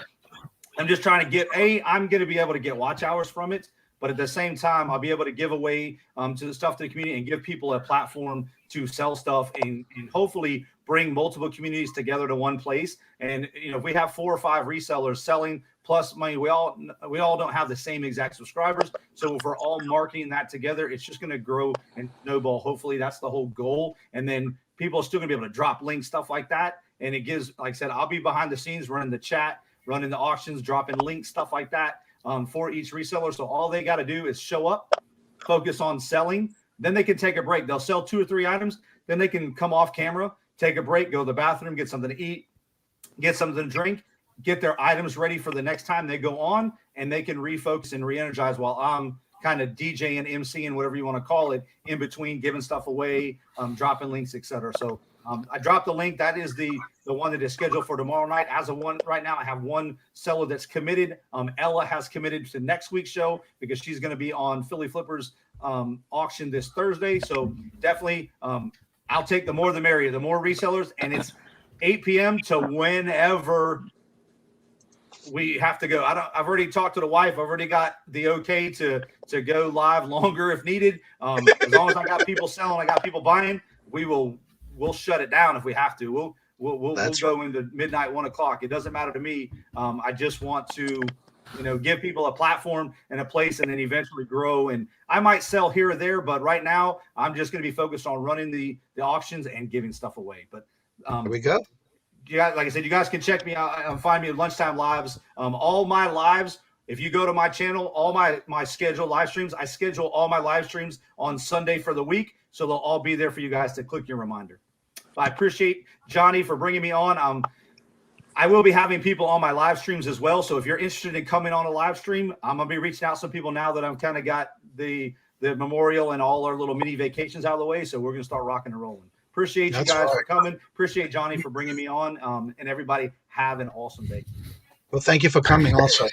I'm just trying to I'm going to be able to get watch hours from it. But at the same time, I'll be able to give away to the stuff to the community and give people a platform to sell stuff, and hopefully bring multiple communities together to one place. And, if we have 4 or 5 resellers selling plus money, we all don't have the same exact subscribers. So if we're all marketing that together, it's just going to grow and snowball. Hopefully that's the whole goal. And then people are still going to be able to drop links, stuff like that. And it gives, like I said, I'll be behind the scenes running the chat, running the auctions, dropping links, stuff like that for each reseller. So all they got to do is show up, focus on selling. Then they can take a break. They'll sell 2 or 3 items. Then they can come off camera, take a break, go to the bathroom, get something to eat, get something to drink, get their items ready for the next time they go on, and they can refocus and re-energize while I'm kind of DJing, MCing, whatever you want to call it, in between, giving stuff away, dropping links, etc. So I dropped the link. That is the one that is scheduled for tomorrow night. As of one right now, I have one seller that's committed. Ella has committed to next week's show because she's going to be on Philly Flippers auction this Thursday. So definitely, I'll take the more the merrier, the more resellers, and it's 8 p.m. to whenever we have to go. I've already talked to the wife. I've already got the okay to go live longer if needed. As long as I got people selling, I got people buying, we'll shut it down if we have to. We'll go into midnight, 1 o'clock. It doesn't matter to me. I just want to, give people a platform and a place, and then eventually grow. And I might sell here or there, but right now I'm just going to be focused on running the auctions and giving stuff away. But there we go. Like I said, you guys can check me out and find me at Lunchtime Lives. All my lives, if you go to my channel, all my scheduled live streams, I schedule all my live streams on Sunday for the week. So they'll all be there for you guys to click your reminder. I appreciate Johnny for bringing me on. I will be having people on my live streams as well. So if you're interested in coming on a live stream, I'm going to be reaching out some people now that I've kind of got the memorial and all our little mini vacations out of the way. So we're going to start rocking and rolling. Appreciate you guys for coming. Appreciate Johnny for bringing me on. And everybody have an awesome day. Well, thank you for coming also.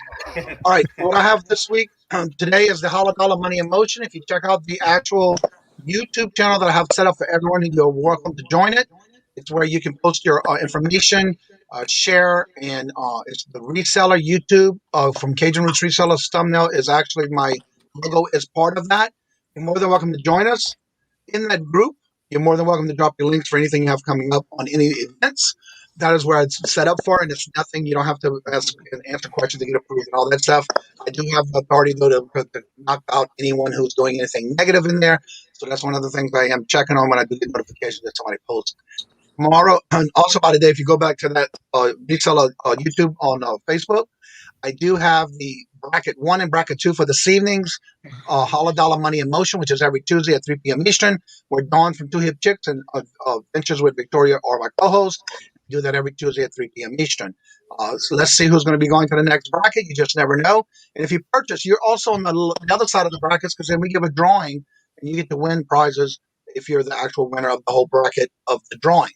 All right. What I have this week, today is the $100 Money in Motion. If you check out the actual YouTube channel that I have set up for everyone, you're welcome to join it. It's where you can post your information, share, and it's the Reseller YouTube from Kajun Roots Reseller's thumbnail is actually my logo is part of that. You're more than welcome to join us in that group. You're more than welcome to drop your links for anything you have coming up on any events. That is where it's set up for, and it's nothing. You don't have to ask and answer questions to get approved and all that stuff. I do have the authority, though, to knock out anyone who's doing anything negative in there. So that's one of the things I am checking on when I do get notifications that somebody posts. Tomorrow, and also by the day, if you go back to that reseller YouTube on Facebook, I do have the bracket 1 and bracket 2 for this evening's $100 Money in Motion, which is every Tuesday at 3 p.m. Eastern, where Dawn from Two Hip Chicks and Ventures with Victoria are my co-hosts. Do that every Tuesday at 3 p.m. Eastern. So let's see who's going to be going to the next bracket. You just never know. And if you purchase, you're also on the other side of the brackets because then we give a drawing and you get to win prizes if you're the actual winner of the whole bracket of the drawing.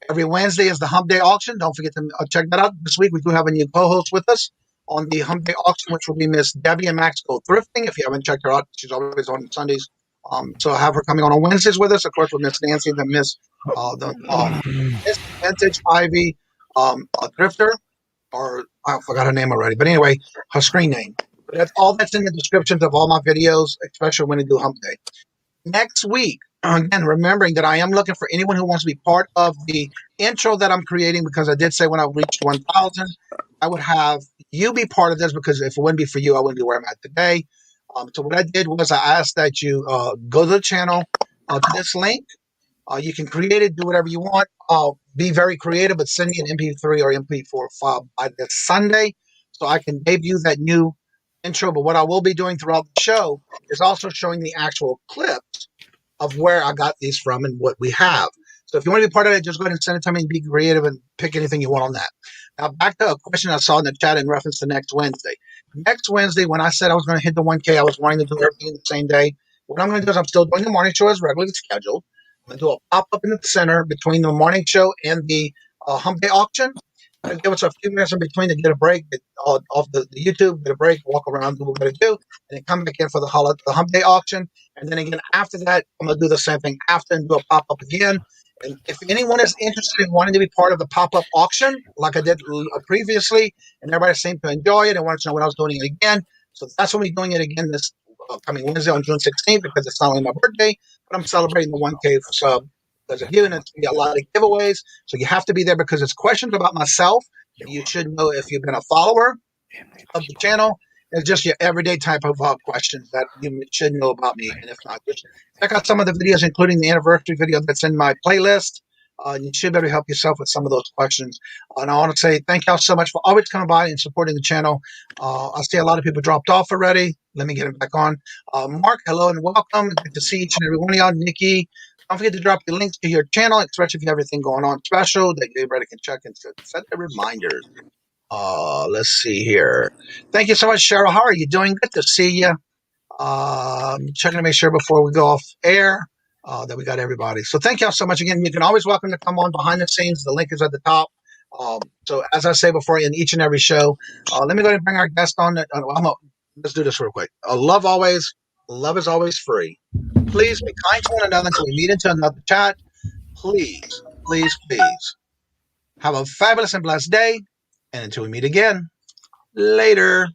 Every Wednesday is the Hump Day auction. Don't forget to check that out. This week we do have a new co-host with us on the Hump Day auction, which will be Miss Debbie and Max Go Thrifting. If you haven't checked her out, she's always on Sundays. So I have her coming on Wednesdays with us. Of course, with Miss Nancy, the Miss Vintage Ivy Thrifter, or I forgot her name already. But anyway, her screen name. But that's all that's in the descriptions of all my videos, especially when I do Hump Day. Next week, again, remembering that I am looking for anyone who wants to be part of the intro that I'm creating, because I did say when I reached 1,000, I would have you be part of this, because if it wouldn't be for you, I wouldn't be where I'm at today. So what I did was I asked that you go to the channel to this link. You can create it, do whatever you want. Be very creative, but send me an MP3 or MP4 file by this Sunday so I can debut that new intro. But what I will be doing throughout the show is also showing the actual clips of where I got these from and what we have. So if you want to be part of it, just go ahead and send it to me and be creative and pick anything you want on that. Now, back to a question I saw in the chat in reference to next Wednesday. Next Wednesday, when I said I was going to hit the 1K, I was wanting to do everything the same day. What I'm going to do is I'm still doing the morning show as regularly scheduled. I'm going to do a pop-up in the center between the morning show and the Hump Day auction. I'll give us a few minutes in between to get a break off the YouTube, get a break, walk around, do what we're going to do, and then come back in for the Hump Day auction. And then again, after that, I'm going to do the same thing after and do a pop-up again. And if anyone is interested in wanting to be part of the pop-up auction, like I did previously, and everybody seemed to enjoy it and wanted to know when I was doing it again, so that's when we're doing it again this coming Wednesday on June 16th, because it's not only my birthday, but I'm celebrating the 1K sub because of you, and it's a lot of giveaways. So you have to be there because it's questions about myself that you should know if you've been a follower of the channel. It's just your everyday type of questions that you should know about me. And if not, just check out some of the videos, including the anniversary video that's in my playlist. You should be able to help yourself with some of those questions. And I want to say thank y'all so much for always coming by and supporting the channel. I see a lot of people dropped off already. Let me get them back on. Mark, hello and welcome. Good to see each and every one of y'all. Nikki, don't forget to drop your links to your channel, especially if you have everything going on special that everybody can check and set the reminders. Let's see here. Thank you so much, Cheryl. How are you doing? Good to see you. Checking to make sure before we go off air. that we got everybody. So thank y'all so much again. You can always welcome to come on behind the scenes. The link is at the top. So as I say before in each and every show, let me go ahead and bring our guest on. Let's do this real quick. Love is always free. Please be kind to one another until we meet into another chat. Please, please, please have a fabulous and blessed day. And until we meet again, later.